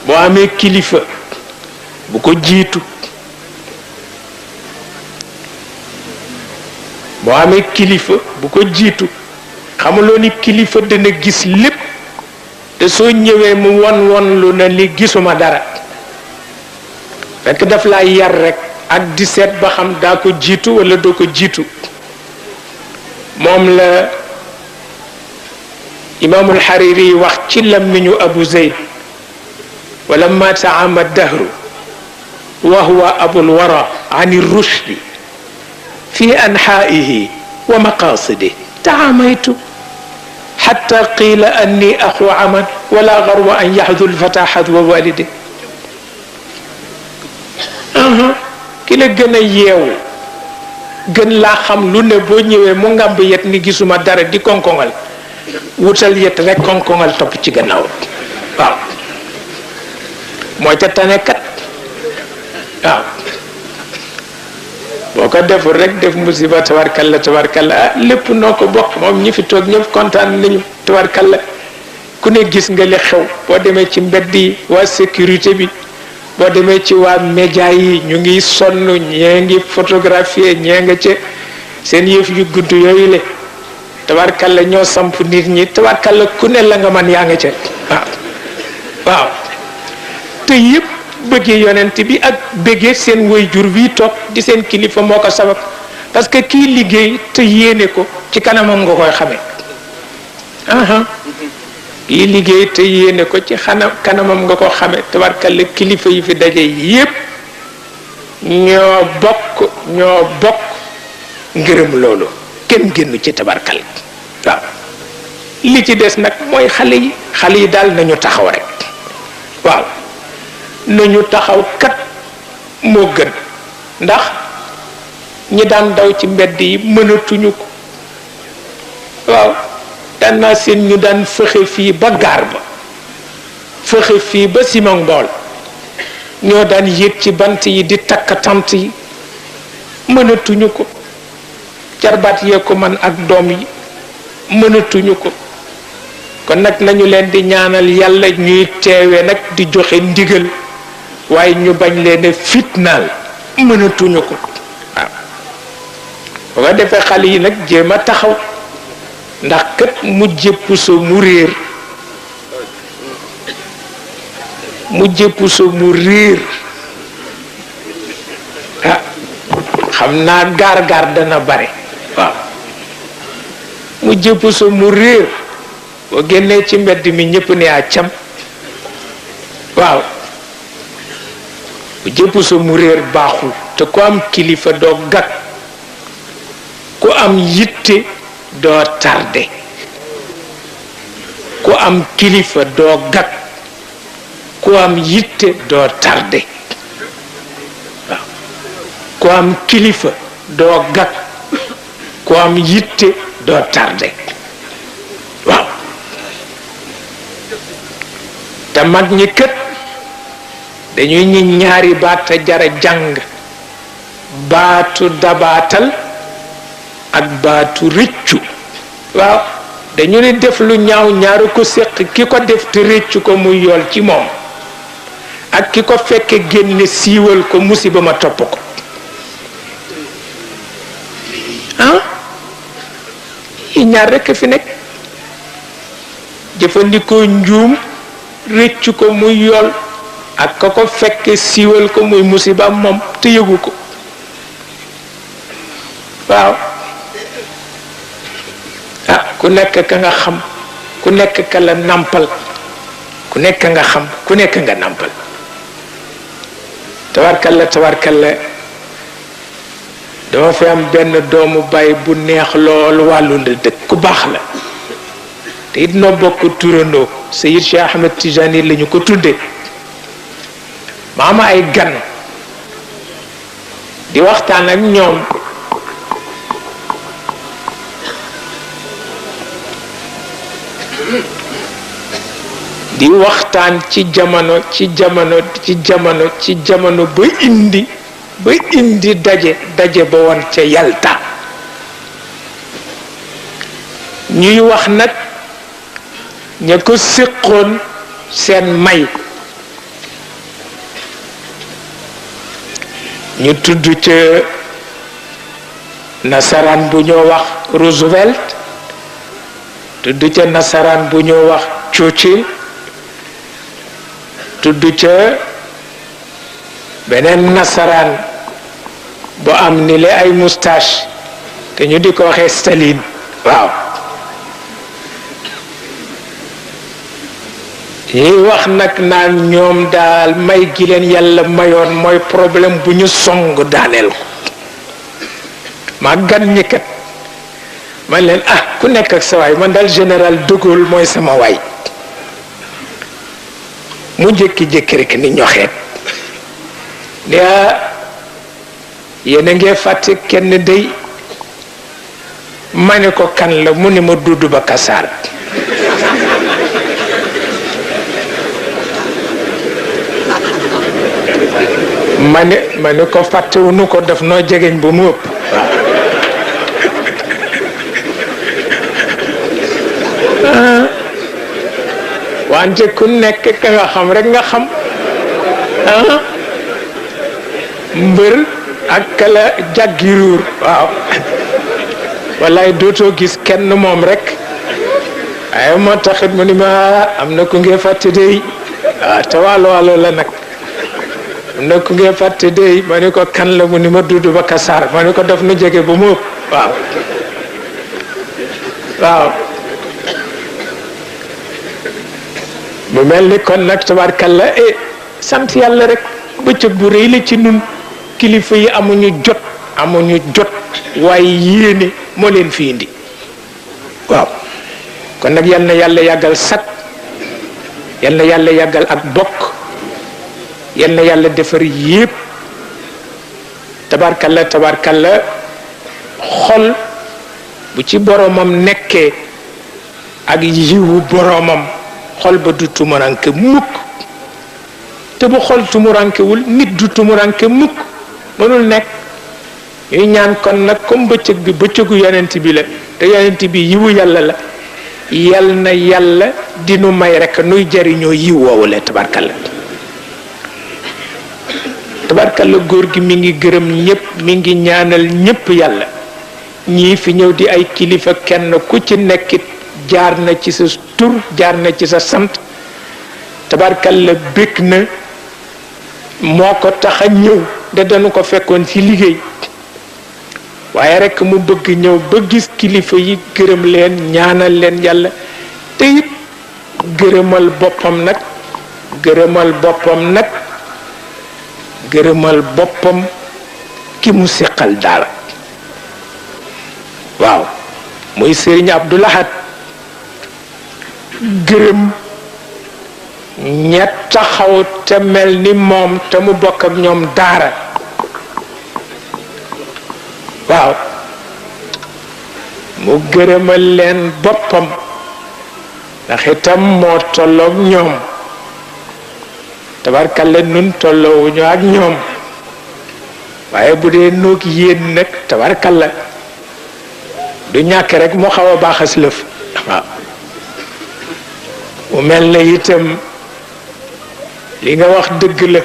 boo amee kilifa bu ko jiitu xamuloo ni kilifa dana gis lépp te soo ñëwee mu won lu na li gisuma dara fekk daf laa yar rek ak di seet ba xam daa ko jiitu wala doo ko jiitu moom la imaamul Hariri wax ci làmmiñu Abu Zayd wala ma taama dahru wa huwa abul wara ani rushdi fi anhaa'ihi wa maqaasidihi taamaytu xatta qiila anni axu aman wala garwa an yaxdu lfata xadwa walide ki la gën a yeewu gën laa xam lu ne boo ñëwee mu ngàmb yet ni gisuma dara di konkongal wutal yet rek konkongal topp ci gannaaw waaw moo ca tane kat waaw boo ko deful rek def musiba tabarkalla ah lépp noo ko bokk moom ñi fi toog ñëpp kontaan nañu tabarkalla ku ne gis nga li xew boo demee ci mbedd yi waa sécurité bi boo demee ci waa média yi ñu ngi sonn ñee ngi photographier ñee nga ca seen yëf yu gudd yooyu le tabarkalla ñoo samp nit ñi tabarkalla ku ne la nga man yaa nga ca waaw te yëpp bëggee yonent bi ak bëggee seen waajur wi toog di seen kilifa moo ko sabab parce que kii liggéey te yéene ko ci kanamam nga koy xamee kii liggéey te yéene ko ci kanamam nga ko xamee tabarkalla kilifa yi fi daje yépp ñoo bokk ngërëm loolu kenn génnu ci tabarkalla waaw li ci des nag mooy xale yi daal nañu taxaw rek waaw nañu taxaw kat moo gën ndax ñi daan daw ci mbedd yi mënatuñu ko waaw daan naa seen ñu daan fëxe fii ba gaar ba fëxe fii ba Simon Mbool ñoo daan yéeg ci bant yi di takk tant yi mënatuñu ko jarbaat yee ko man ak doom yi mënatuñu ko kon nag nañu leen di ñaanal yàlla ñuy teewe nag di joxe ndigal waaye ñu bañ leen a fitnaal mënatuñu ko waaw boo ko defee xale yi nag jéem a taxaw ndax kat mu jëpp so mu réer xam naa gaar dana bare waaw mu jëpp so mu réer boo génnee ci mbedd mi ñëpp ne a cam waaw mu jëpp so mu réer baaxul te ku am kilifa doo gag ku am yitte doo tardé ku am kilifa doo gag ku am yitte doo tardé waaw ku am kilifa doo gag ku am yitte doo tardé waaw te mag ñi kët dañuy ñi ñaari baat te jara jàng baatu dabaatal ak baatu rëccu waaw dañu ne def lu ñaaw ñaaru ko séq ki ko def te rëccu ko muy yool ci moom ak ki ko fekke génne siiwal ko musiba ma topp ko yi ñaar rekk fi nekk jëfandikoo njuum rëccu ko muy yool ak ka ko fekke siiwal ko muy musiba moom te yëgu ko waaw ku nekk ka nga xam ku nekk ka la nampal ku nekk nga xam ku nekk nga nampal tabarkalla dama fi am benn doomu baay bu neex lool wàllu nda dëkk ku baax la te it noo bokk turandoo Seyid Cheikh Ahmed Tijani la ñu ko tudde ma am ay gan di waxtaan ak ñoom di waxtaan ci jamono ba indi daje ba woon ca Yalta ñuy wax nag ña ko séqoon seen may ñu tudd ca nasaraan bu ñoo wax Roosevelt tudd ca nasaraan bu ñoo wax Churchill tudd ca beneen nasaraan bu am ni le ay moustache te ñu di ko waxee Staline waaw ñuy wax nag naan ñoom daal may gi leen yàlla mayoon mooy problème bu ñu song daaneel ko maa gan ñi kat man leen ku nekk ak sa waay man daal général de Gaulle mooy sama waay mu jékki-jékki rek ni ñoxeet ne yéen a ngee fàtte kenn day ma ne ko kan la mu ne ma Dudu Ba Kassar ma ne ko fàttewunu ko daf noo jegeñ ba mu ëpp wante ku nekk ka nga xam rek nga xam mbër ak kala jàggiruur waaw wallaay dootoo gis kenn moom rek ay moo taxit mu ni ma am na ku ngee fàtte dey te waalo la nag am na ku ngee fàtte dey ma ni ko kan la mu ni ma Dudu Ba Kassar ma ni ko daf nu jege ba mu ëpp waaw mu mel ni kon nag tabarkalla sant yàlla rek bëccëg bu rëy la ci nun kilifa yi amuñu jot waaye yéene moo leen fi indi waaw kon nag yal na yàlla yàggal sat yal na yàlla yàggal ak bokk yal na yàlla defar yépp tabarkalla xol bu ci boromam nekkee ak yiwu boromam xol ba du tumuranke mukk te bu xol tumurankewul nit du tumuranke mukk mënul nekk ñuy ñaan kon nag comme bëccëg bi bëccëgu yonent bi la te yonent bi yiwu yàlla la yal na yàlla dinu may rek nuy jariñoo yiw woowule tabarkalla góor gi mi ngi gërëm ñépp mi ngi ñaanal ñépp yàlla ñii fi ñëw di ay kilifa kenn ku ci nekkit jaar na ci sa tur jaar na ci sa sant tabarkalla bég na moo ko tax a ñëw de dañu ko fekkoon ci liggéey waaye rekk mu bëgg ñëw ba gis kilifa yi gërëm leen ñaanal leen yàlla te it gërëmal boppam nag gërëmal boppam ki mu seqal daara waaw muy Sëriñ Abdou Lahad gërëm ña taxaw te mel ni moom te mu bokk ak ñoom daara waaw mu gërëmal leen boppam ndax itam moo tolloog ñoom tabarkalla nun tolloowuñu ak ñoom waaye bu dee noog yéen nag tabarkalla du ñàkk rek mu xaw a baaxas lëf waaw mu mel na itam li nga wax dëgg la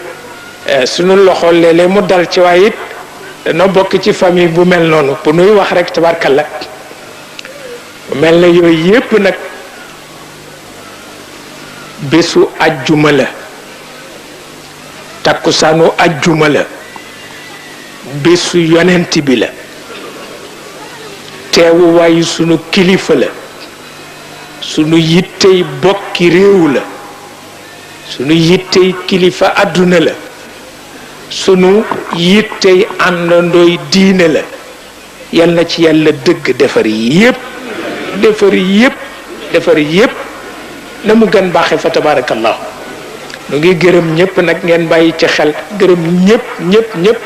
sunu loxo léeg-léeg mu dal ci waaye it dana bokk ci famille bu mel noonu bu nuy wax rek tabarkalla mu mel na yooyu yépp nag bésu ajjuma la takkusaanu ajjuma la bésu yonent bi la teewu waayu sunu kilifa la sunu yittey bokki réew la sunu yittey kilifa àdduna la sunu yittey àndandooy diine la yal na ci yàlla dëgg defar yépp na mu gën baaxe fa tabarakallahu nu ngi gërëm ñépp nag ngeen bàyyi ci xel gërëm ñépp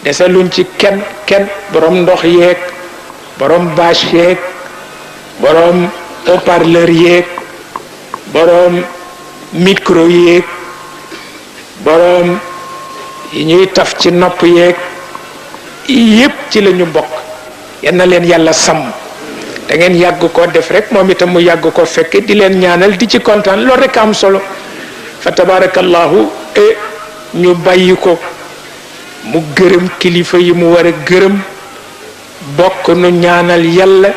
desaluñ ci kenn borom ndox yeeg borom bâche yeeg borom haut-parleur yeeg borom micro yeeg borom yi ñuy taf ci nopp yeeg yépp ci lañu bokk yal na leen yàlla sàmm da ngeen yàgg ko def rek moom itam mu yàgg ko fekke di leen ñaanal di ci kontaan loolu rek am solo fa tabarakallahu ñu bàyyi ko mu gërëm kilifa yi mu war a gërëm bokk nu ñaanal yàlla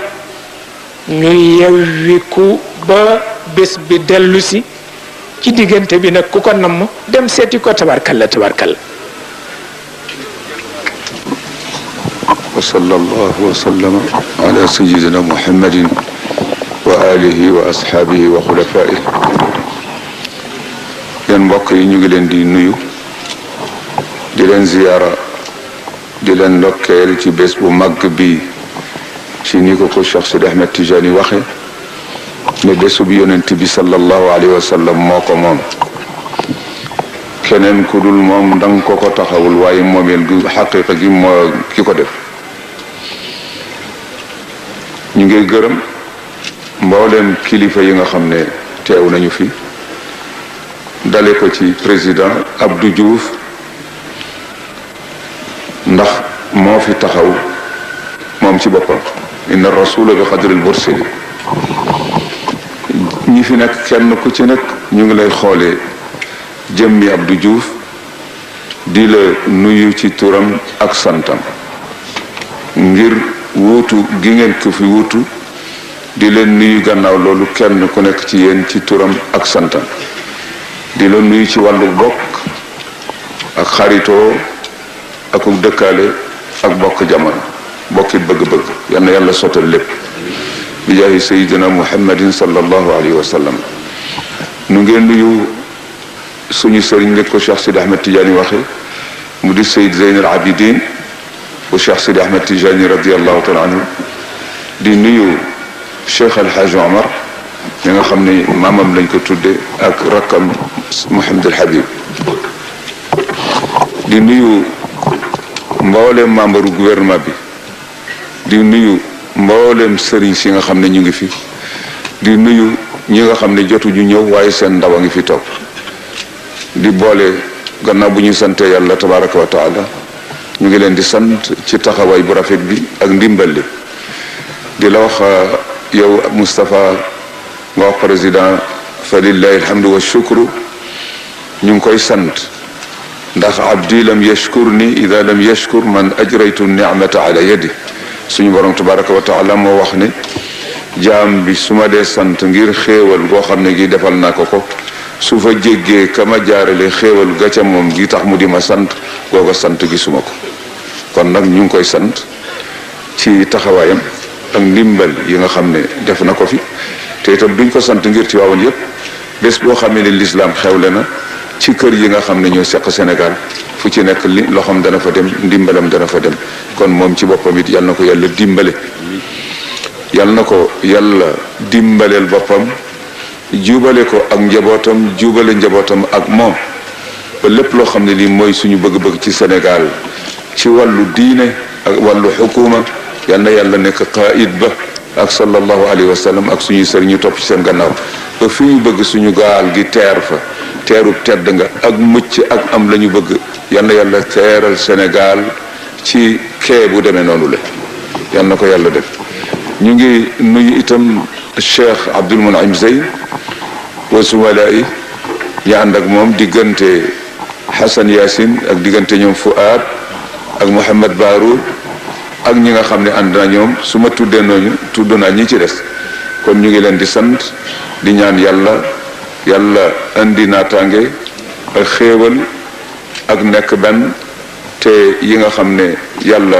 ñu yewwiku ba bés bi dellu si ci diggante bi nag ku ko namm dem seeti ko tabarkalla wa sallallahu wa sallama ala sayyidina muhammadin wa alihi wa ashaabihi wa xulafaihi yéen mbokk yi ñu ngi leen di nuyu di leen ziyaara di leen ndokkeel ci bés bu màgg bi ci ni ko Cheikh Sidi Ahmed Tijani waxe ne bésu bi yonent bi sallallahu alayhi wa sallam moo ko moom keneen ku dul moom danga ko taxawul waaye moomeel gi xaqiqa gi moo ki ko def ñu ngi gërëm mbooleem kilifa yi nga xam ne teew nañu fi dale ko ci président Abdou Diouf ndax moo fi taxaw moom ci boppam inna rasula bi xadril bursili ñi fi nekk kenn ku ci nekk ñu ngi lay xoolee jëmmi Abdou Diouf di la nuyu ci turam ak santam ngir wuutu gi ngeen ko fi wuutu di leen nuyu gannaaw loolu kenn ku nekk ci yéen ci turam ak santam di la nuyu ci wàllu bokk ak xaritoo ak dëkkaale ak bokk jamono bokkit bëgg-bëgg yal na yàlla sottal lépp bi jaahi sayidina muhammadin sallallahu alayhi wa sallam nu ngeen nuyu suñu sëriñ nekk ko Cheikh Sidi Ahmed Tidiane waxe mu di Seyd Zeyn al Abidin bu Cheikh Sidi Ahmed Tidiane radiallahu taala anhu di nuyu Cheikh El Hadj Omar mi nga xam ne maamam lañ ko tudde ak rakkam Mouhamed El Habib di nuyu mboolem membre gouvernement bi di nuyu mboolem sëriñ si nga xam ne ñu ngi fi di nuyu ñi nga xam ne jotuñu ñëw waaye seen ndaw a ngi fi toog di boole gannaaw bu ñu sante yàlla tabaraka wa taala ñu ngi leen di sant ci taxawaay bu rafet bi ak ndimbal li di la wax yow Moustapha nga wax président fa lillahi alhamdu wa shukru ñu ngi koy sant ndax abdi lam yashkur ni ida lam yashkur man ajraytu ni'mata ala yadi suñu borom tabaraka wa taala moo wax ne jaam bi su ma dee sant ngir xéewal goo xam ne gi defal naa ko su fa jéggee kama jaarale xéewal ga ca moom gi tax mu di ma sant googa sant gisuma ko kon nag ñu ngi koy sant ci taxawaayam ak ndimbal yi nga xam ne def na ko fi te itam duñ ko sant ngir ci waawoon yëpp bés boo xam ne lislaam xewle na ci kër yi nga xam ne ñoo seq Sénégal fu ci nekk li loxoom dana fa dem ndimbalam dana fa dem kon moom ci boppam it yal na ko yàlla dimbale yal na ko yàlla dimbaleel boppam jubale ko ak njabootam jubale njabootam ak moom ba lépp loo xam ne lii mooy suñu bëgg-bëgg ci Sénégal ci wàllu diine ak wàllu xukuma yal na yàlla nekk qaid ba ak sallallahu alayhi wa sallam ak suñuy sëriñ ñu topp ci seen gannaaw ba fi ñu bëgg suñu gaal gi teer fa teerub tedd nga ak mucc ak am la ñu bëgg yal na yàlla teeral Sénégal ci kee bu demee noonu la yal na ko yàlla def ñu ngi nuyu itam Cheikh Abdoul Mounaim Zey wa sumalaay ñu ànd ak moom diggante Hassan Yaasin ak diggante ñoom Fuad ak Mouhamed Barou ak ñi nga xam ne ànd na ñoom su ma tuddee nooñu tudd naa ñi ci des kon ñu ngi leen di sant di ñaan yàlla indi naataange ak xéewal ak nekk benn te yi nga xam ne yàlla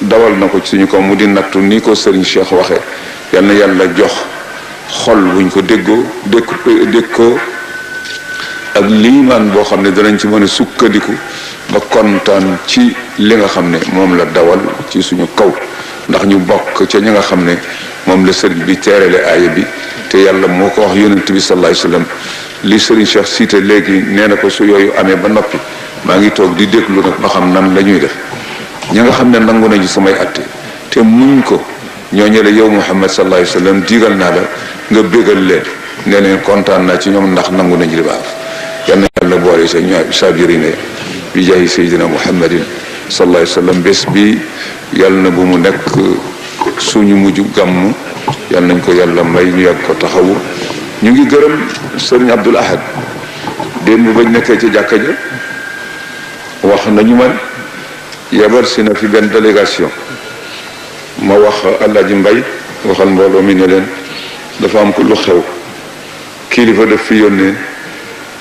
dawal na ko ci suñu ko mu di nattu ni ko Serigne Cheikh waxee yal na yàlla jox xol buñ ko dégg ko ak liimaan boo xam ne danañ ci mën a sukkandiku ba kontaan ci li nga xam ne moom la dawal ci suñu kaw ndax ñu bokk ca ñi nga xam ne moom la sëriñ bi teerale aaya bi te yàlla moo ko wax yonent bi sallallahu alayhi wasallam li sëriñ Cheikh cité léegi nee na ko su yooyu amee ba noppi maa ngi toog di déglu nag ba xam nan la ñuy def ñi nga xam ne nangu nañu samay atte te muñ ko ñooñu la yow Muhammad sallallahu alayhi wasallam digal naa la nga bégal leen ne leen kontaan naa ci ñoom ndax nangu nañu li baax yal na yàlla boole sa ñooy sabirine bi jaahi sayyidina Muhammadin sallallahu alayhi wasallam bés bi yàlla na bu mu nekk suñu mujj gàmm yal nañ ko yàlla may ñu yàgg ko taxawu ñu ngi gërëm sëriñ Abdul Ahad démb bañ nekkee ci jàkka ja wax nañu man yabal si na fi benn délégation ma wax Alaaji Mbay waxal mbooloo mi ne leen dafa am ko lu xew kilifa daf fi yónnee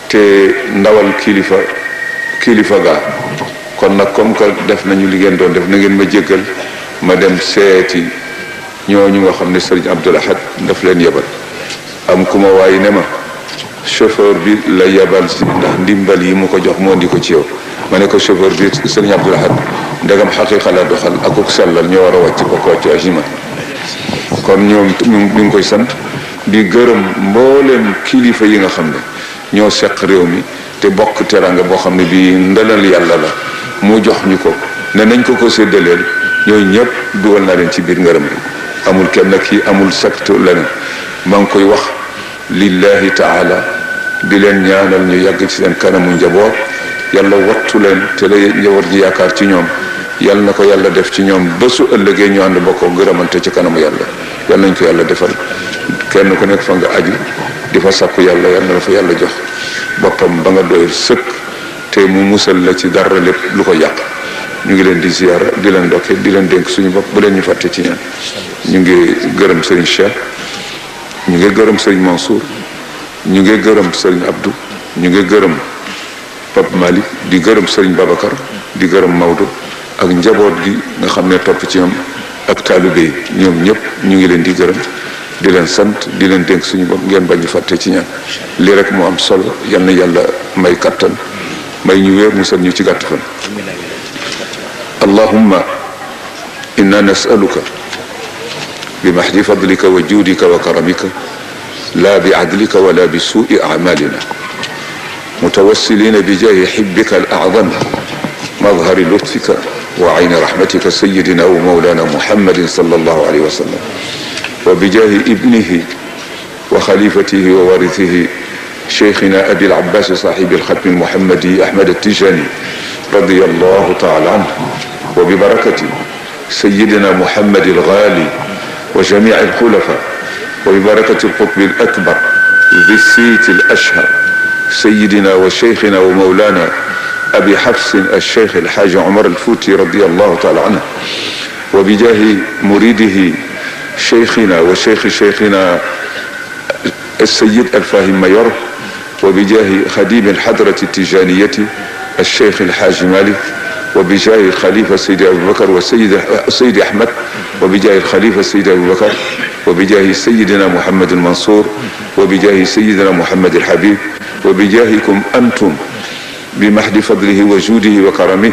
te ndawal kilifa gaa kon nag comme que def nañu li ngeen doon def na ngeen ma jéggal ma dem seeti ñooñu nga xam ne sëriñ Abdul Ahad daf leen yebal am ku ma waaye ne ma chauffeur bi la yebal si ndax ndimbal yi mu ko jox moo indi ko ci yow ma ne ko chauffeur bi sëriñ Abdul Ahad ndegam xaqiqa la doxal akuk sellal ñoo war a wàcc ko wàcc ajima kon ñoom ñu ngi koy sant di gërëm mbooleem kilifa yi nga xam ne ñoo seq réew mi te bokk teranga boo xam ne bii ndalal yàlla la mu jox ñu ko ne nañ ko séddaleel ñooñu ñëpp dugal naa leen ci biir ngërëm bi amul kenn kii amul secte leneen maa ngi koy wax lillahi taala di leen ñaanal ñu yàgg ci seen kanamu njaboot yàlla wattu leen te la njaboot gi yaakaar ci ñoom yàlla na ko yàlla def ci ñoom ba su ëllëgee ñu ànd bokkoo gërëmante ci kanamu yàlla yàlla nañ ko yàlla defal kenn ku nekk fa nga aju di fa sàkku yàlla yàlla na fa yàlla jox boppam ba nga doy sëkk te mu musal la ci dara lépp lu ko yàq ñu ngi leen di ziyaara di leen dokke di leen dénk suñu bopp bu leen ñu fàtte ci ñaan ñu ngi gërëm Serigne Cheikh ñu ngi gërëm Serigne Mansour ñu ngi gërëm Serigne Abdou ñu ngi gërëm Pape Malick di gërëm Serigne Babacar di gërëm Maodo ak njaboot gi nga xam ne topp ci ñoom ak taalibe yi ñoom ñëpp ñu ngi leen di gërëm di leen sant di leen dénk suñu bopp ngeen bañ ñu fàtte ci ñaan lii rek moo am solo yal na yàlla may kattan may ñu wéer musal ñu ci gàtt fan allahumma inna nasaluka bi mahdi fadlika wa juudika wa karamika la bi adlika wala bi suui amalina mutawassilina bi jaahi hibbika al a'zam mazhari lutfika wa ayni rahmatika sayyidina wa mawlana muhammadin sallallahu alayhi wa sallam وبجاه ابنه وخليفته ووارثه شيخنا أبي العباس صاحب الختم المحمدي أحمد التجاني رضي الله تعالى عنه وببركة سيدنا محمد الغالي وجميع الخلفاء وببركة القطب الأكبر ذي السيت الأشهر سيدنا وشيخنا ومولانا أبي حفص الشيخ الحاج عمر الفوتي رضي الله تعالى عنه وبجاه مريده شيخنا وشيخ شيخنا السيد الفاهم ميور وبجاه خديم الحضرة التجانية الشيخ الحاج مالك وبجاه الخليفة السيد أبو بكر والسيد أحمد وبجاه الخليفة السيد أبو بكر وبجاه سيدنا محمد المنصور وبجاه سيدنا محمد الحبيب وبجاهكم أنتم بمحض فضله وجوده وكرمه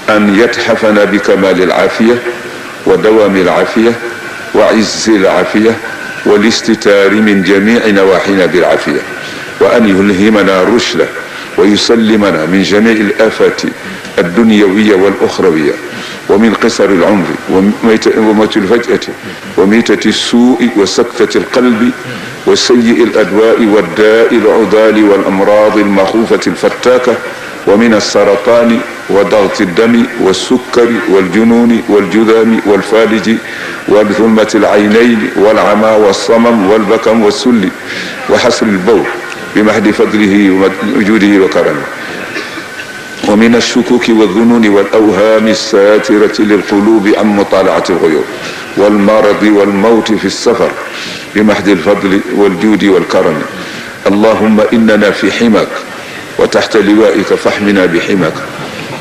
أن يتحفنا بكمال العافية ودوام العافية وعز العافية والاستتار من جميع نواحينا بالعافية وأن يلهمنا رشده ويسلمنا من جميع الآفات الدنيوية والأخروية ومن قصر العمر وموت الفجأة وميتة السوء وسكتة القلب وسيء الأدواء والداء العضال والأمراض المخوفة الفتاكة ومن السرطان وضغط الدم والسكر والجنون والجذام والفالج والظلمة العينين والعمى والصمم والبكم والسل وحسر البول بمحض فضله وجوده وكرمه ومن الشكوك والظنون والأوهام الساترة للقلوب عن مطالعة الغيوب والمرض والموت في السفر بمحض الفضل والجود والكرم اللهم إننا في حماك وتحت لوائك فاحمنا بحماك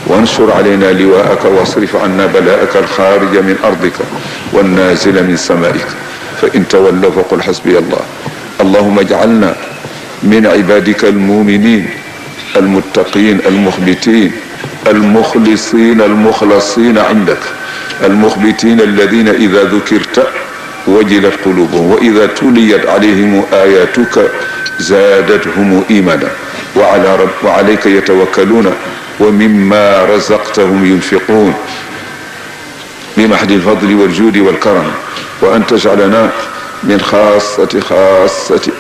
وانشر علينا لواءك واصرف عنا بلاءك الخارج من أرضك والنازل من سمائك فإن تولوا فقل حسبي الله اللهم اجعلنا من عبادك المؤمنين المتقين المخبتين المخلصين المخلصين عندك المخبتين الذين إذا ذكرت وجلت قلوبهم وإذا تليت عليهم آياتك زادتهم إيمانا وعليك يتوكلون ومما رزقتهم ينفقون بمحض الفضل والجود والكرم وأن تجعلنا من خاصة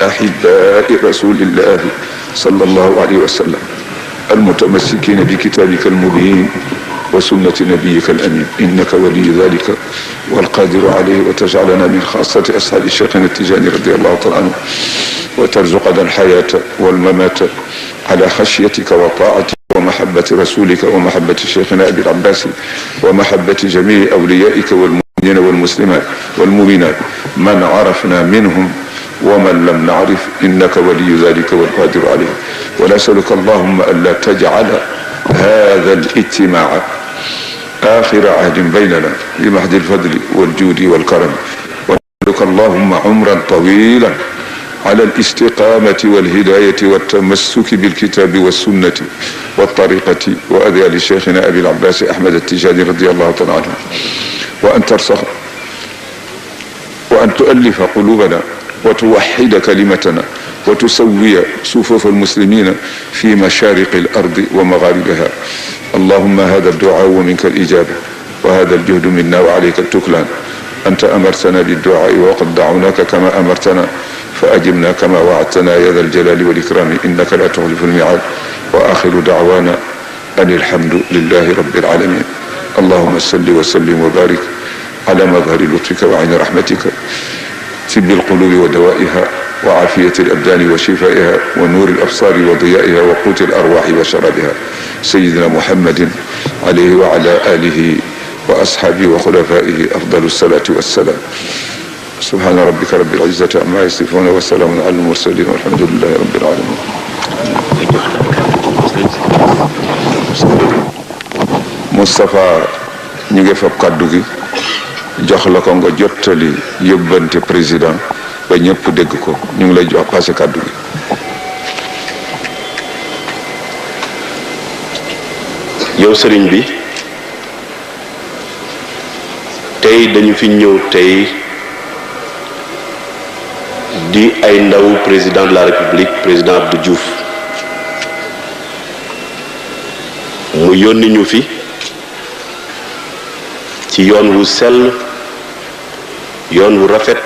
أحباء رسول الله صلى الله عليه وسلم المتمسكين بكتابك المبين وسنة نبيك الأمين إنك ولي ذلك والقادر عليه وتجعلنا من خاصة أصحاب الشيخ التجاني رضي الله تعالى عنه وترزقنا الحياة والممات على خشيتك وطاعتك ومحبة رسولك ومحبة شيخنا أبي العباس ومحبة جميع أوليائك والمؤمنين والمسلمات والمؤمنات من عرفنا منهم ومن لم نعرف إنك ولي ذلك والقادر عليه ونسألك اللهم ألا تجعل هذا الاجتماع آخر عهد بيننا بمحض الفضل والجود والكرم ونسألك اللهم عمرا طويلا على الاستقامة والهداية والتمسك بالكتاب والسنة والطريقة وأذيال شيخنا أبي العباس أحمد التجاني رضي الله تعالى عنه وأن ترسخ وأن تؤلف قلوبنا وتوحد كلمتنا وتسوي صفوف المسلمين في مشارق الأرض ومغاربها اللهم هذا الدعاء ومنك الإجابة وهذا الجهد منا وعليك التكلان أنت أمرتنا بالدعاء وقد دعوناك كما أمرتنا فأجبنا كما وعدتنا يا ذا الجلال والإكرام إنك لا تخلف الميعاد وآخر دعوانا أن الحمد لله رب العالمين اللهم صل وسلم وبارك على مظهر لطفك وعين رحمتك طب القلوب ودوائها وعافية الأبدان وشفائها ونور الأبصار وضيائها وقوت الأرواح وشرابها سيدنا محمد عليه وعلى آله وأصحابه وخلفائه أفضل الصلاة والسلام سبحان ربك رب العزة عما يصفون وسلام على المرسلين والحمد لله رب العالمين Moustapha ñu ngi fab kàddu gi jox la ko nga jottali yóbbante président ba ñëpp dégg ko ñu ngi lay jox passé kàddu gi yow sëriñ bi tey dañu fi ñëw tey di ay ndaw président de la république président Abdou Diouf mu yónni ñu fi ci yoon wu sell yoon wu rafet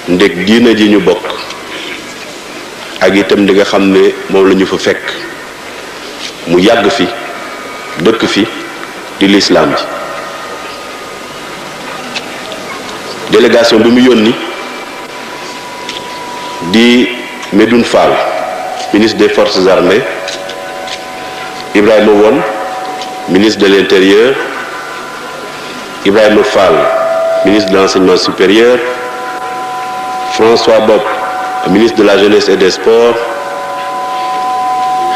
ndeg diina ji ñu bokk ak itam di nga xam ne moom la ñu fa fekk mu yàgg fi dëkk fi di lislaam ji délégation bi mu yónni di Medoune Fall ministre des forces armées Ibrahima Won ministre de l'intérieur Ibrahima Fall ministre de l'enseignement supérieur François Bob ministre de la jeunesse et des sports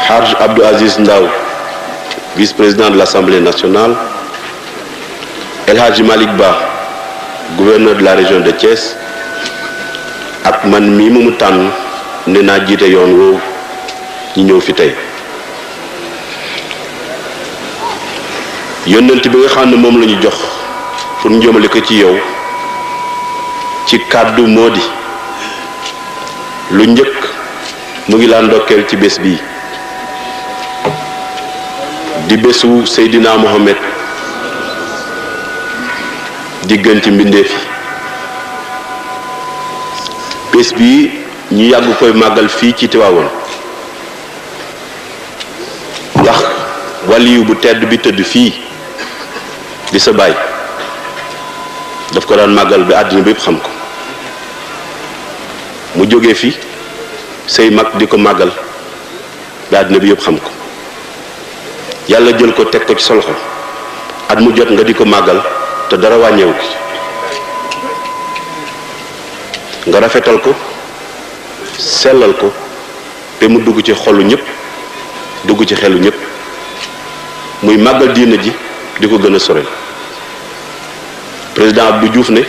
Hadj Abdou Aziz Ndaw vice-président de l'Assemblée nationale, El Hadji Malick Ba, gouverneur de la région de Thiès, ak man mii mu tànn ne naa jiite yoon woowu ñu ñëw fi tey. yónnent bi nga xam ne moom la ñu jox pour ñu jëmale ko ci yow ci kàddu moo di lu njëkk mu ngi laa ndokkeel ci bés bii di bésu Seydina Mohamed di gën ci mbindeef yi. bés bii ñu yàgg koy màggal fii ci Tiwaawoon ndax waliyu bu tedd bi tëdd fii di sa baay daf ko daan màggal bi àddina bi yëpp xam ko mu jógee fi say mag di ko màggal bi àddina bi yëpp xam ko yàlla jël ko teg ko ci sa loxo at mu jot nga di ko màggal te dara wàññeewu ki nga rafetal ko sellal ko te mu dugg ci xolu ñëpp dugg ci xelu ñëpp muy màggal diina ji di ko gën a sorel président Abdou Diouf ne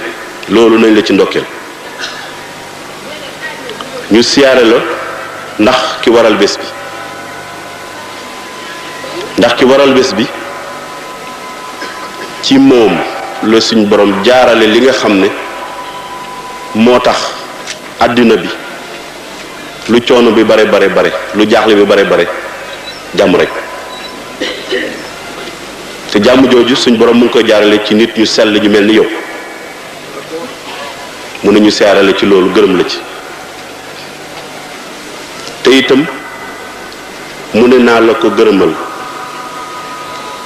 loolu nañ la ci ndokkeel ñu siyaare la ndax ki waral bés bi ci moom la suñ borom jaarale li nga xam ne moo tax àddina bi lu coono bi bare lu jaaxle bi bare jàmm rek te jàmm jooju suñ borom mu ngi koy jaarale ci nit ñu sell ñu mel ni yow mun nañu siyaarale ci loolu gërëm la ci te itam mu ne naa la ko gërëmal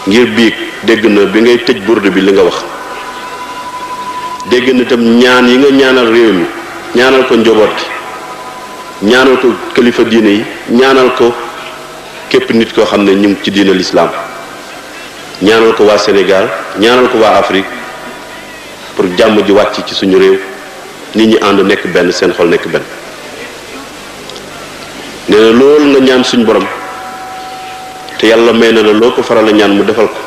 ngir biig dégg na bi ngay tëj burdu bi li nga wax dégg na itam ñaan yi nga ñaanal réew mi ñaanal ko njaboot gi ñaanal ko kilifa diine yi ñaanal ko képp nit koo xam ne ñu ngi ci diine l'islam ñaanal ko waa Sénégal ñaanal ko waa Afrique pour jàmm ji wàcc ci suñu réew nit ñi ànd nekk benn seen xol nekk benn nee na loolu nga ñaan suñu borom te yàlla may na la loo ko faral a ñaan mu defal ko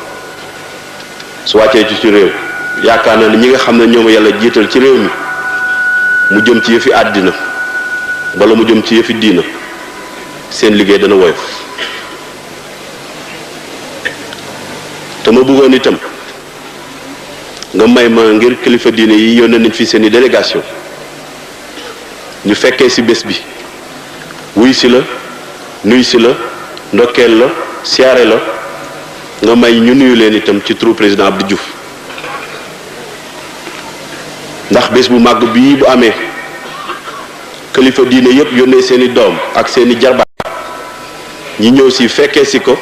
su wàccee ci réew yaakaar naa ne ñi nga xam ne ñoom yàlla jiital ci réew mi mu jëm ci yëfi àddina wala mu jëm ci yëfi diina seen liggéey dana woyof te ma bëggoon itam nga may ma ngir kilifa diine yi yónnee nañ fi seen i délégation ñu fekkee ci bés bi wuy si la nuy si la ndokkeel la siyaare la nga may ñu nuyu leen itam ci turu président Abdou Diouf ndax bés bu màgg bii bu amee kilifa diine yépp yónnee seeni doom ak seeni jarbaat ñi ñëw si fekkee si ko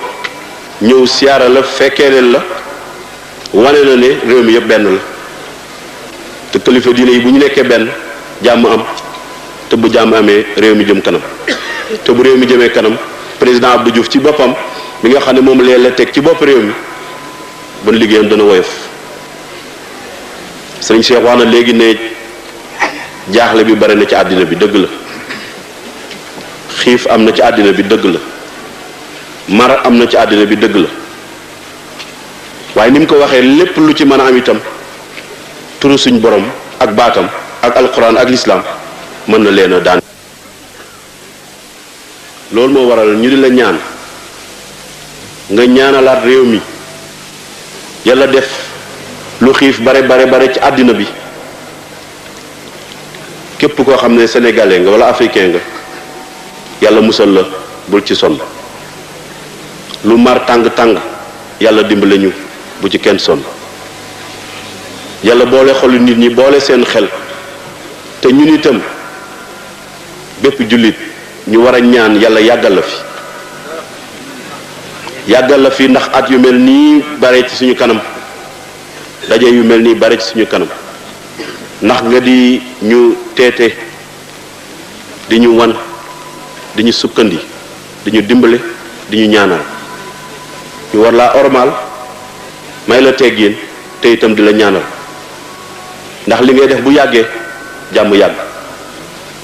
ñëw siyaara la fekkee leen la wane na ne réew mi yépp benn la te kilifa diine yi bu ñu nekkee benn jàmm am te bu jàmm amee réew mi jëm kanam te bu réew mi jëmee kanam président Abdou Diouf ci boppam mi nga xam ne moom lee la teg ci bopp réew mi bon liggéeyam dana woyof sëriñ Cheikh wax na léegi ne jaaxle bi bari na ci àddina bi dëgg la xiif am na ci àddina bi dëgg la mar am na ci àddina bi dëgg la waaye ni mu ko waxee lépp lu ci mën a am itam turu suñ borom ak baatam ak alquran ak lislaam mën na leen a daan loolu moo waral ñu di la ñaan nga ñaanalaat réew mi yàlla def lu xiif bare ci àddina bi képp koo xam ne sénégalais nga wala africain nga yàlla musal la bul ci sonn lu mar tàng yàlla dimbale ñu bu ci kenn sonn yàlla boole xolu nit ñi boole seen xel te ñun itam bépp jullit ñu war a ñaan yàlla yàggal la fi ndax at yu mel nii bare ci suñu kanam daje yu mel nii bare ci suñu kanam ndax nga di ñu teete di ñu wan di ñu sukkandi di ñu dimbale di ñu ñaanal ñu war laa ormal may la teggin te itam di la ñaanal ndax li ngay def bu yàggee jàmm yàgg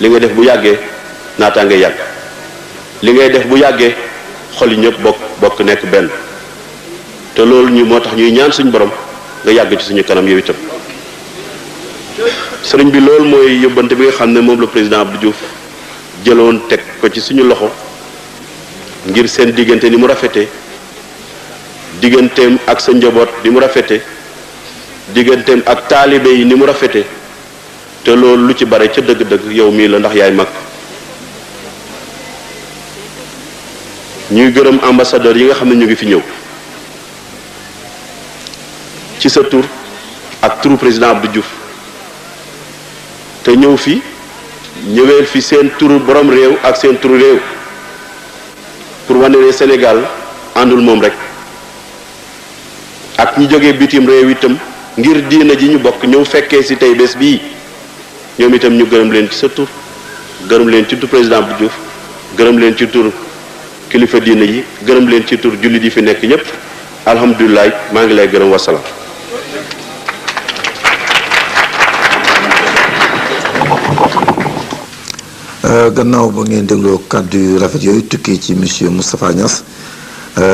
li ngay def bu yàggee naataange yàgg li ngay def bu yàggee xol yi ñëpp bokk nekk benn te loolu ñu moo tax ñuy ñaan suñu borom nga yàgg ci suñu kanam yow itam sëriñ bi loolu mooy yóbbante bi nga xam ne moom la président Abdou Diouf jëloon teg ko ci suñu loxo ngir seen diggante ni mu rafete digganteem ak sa njaboot ni mu rafete digganteem ak taalibe yi ni mu rafete te loolu lu ci bare ca dëgg-dëgg yow mii la ndax yaay mag ñuy gërëm ambassadeur yi nga xam ne ñu ngi fi ñëw ci sa tur ak turu président Abdou Diouf te ñëw fi ñëweel fi seen turu borom réew ak seen turu réew pour wane ne Sénégal àndul moom rek ak ñi jógee bitim réew itam ngir diina ji ñu bokk ñëw fekkee ci tey bés bii ñoom itam ñu gërëm leen ci sa tur gërëm leen ci tur président Abdou Diouf gërëm leen ci tur kilifa diina yi gërëm leen ci tur jullit yi fi nekk ñépp alhamdulilah maa ngi lay gërëm wasalaam. gannaaw ba ngeen dégloo kàddu yu rafet yooyu tukkee ci monsieur Moustapha Niass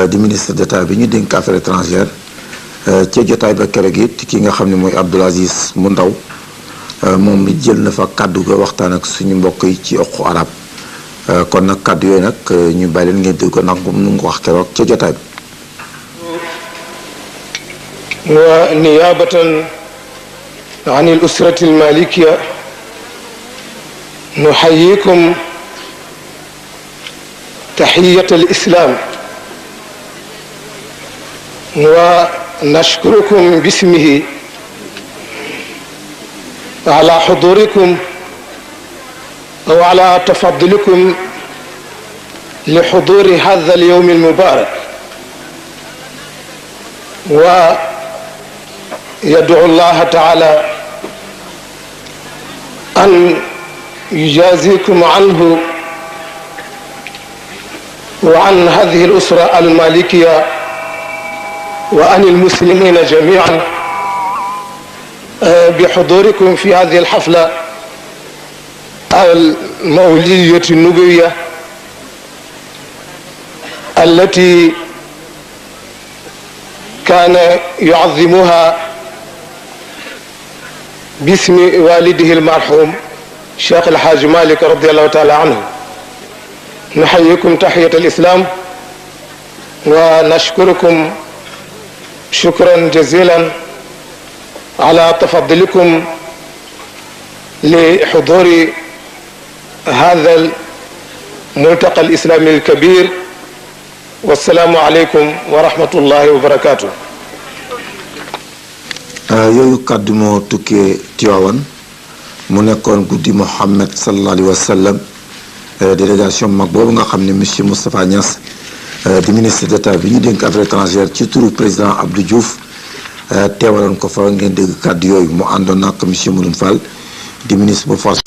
di ministre d'État bi ñu dénk affaires étrangères ca jotaay ba keroog it ki nga xam ne mooy Abdoul Aziz mu ndaw moom jël na fa kàddu ga waxtaan ak suñu mbokk yi ci oqu arab kon nag kàddu yooyu nag ñu bàyyi leen ngeen dégg ko nag nu nga wax keroog ca jotaay bi. wa niyaabatan an al usrati al malikiya nuxayikum taxiyat al islam wa nashkurukum bismihi ala xudurikum wa ala tafaddulikum li xuduri hada al yawm al mubarak wa yad'u Allah ta'ala an يجازيكم عنه وعن هذه الأسرة المالكية وعن المسلمين جميعا بحضوركم في هذه الحفلة المولدية النبوية التي كان يعظمها باسم والده المرحوم الشيخ الحاج مالك رضي الله تعالى عنه. نحييكم تحية الإسلام ونشكركم شكرا جزيلا على تفضلكم لحضور هذا الملتقى الإسلامي الكبير والسلام عليكم ورحمة الله وبركاته. yooyu kàddu moo tukkee Tiwaawan mu nekkoon guddi Mohammed sallallahu alayhi wa sallam délégation mag boobu nga xam ne monsieur Moustapha Niass di ministre d'État bi ñu dénk affaires étrangères ci turu président Abdou Diouf teewaloon ko fa ngeen dégg kàddu yooyu mu àndoon ak monsieur Moudoune Fall di ministre bu force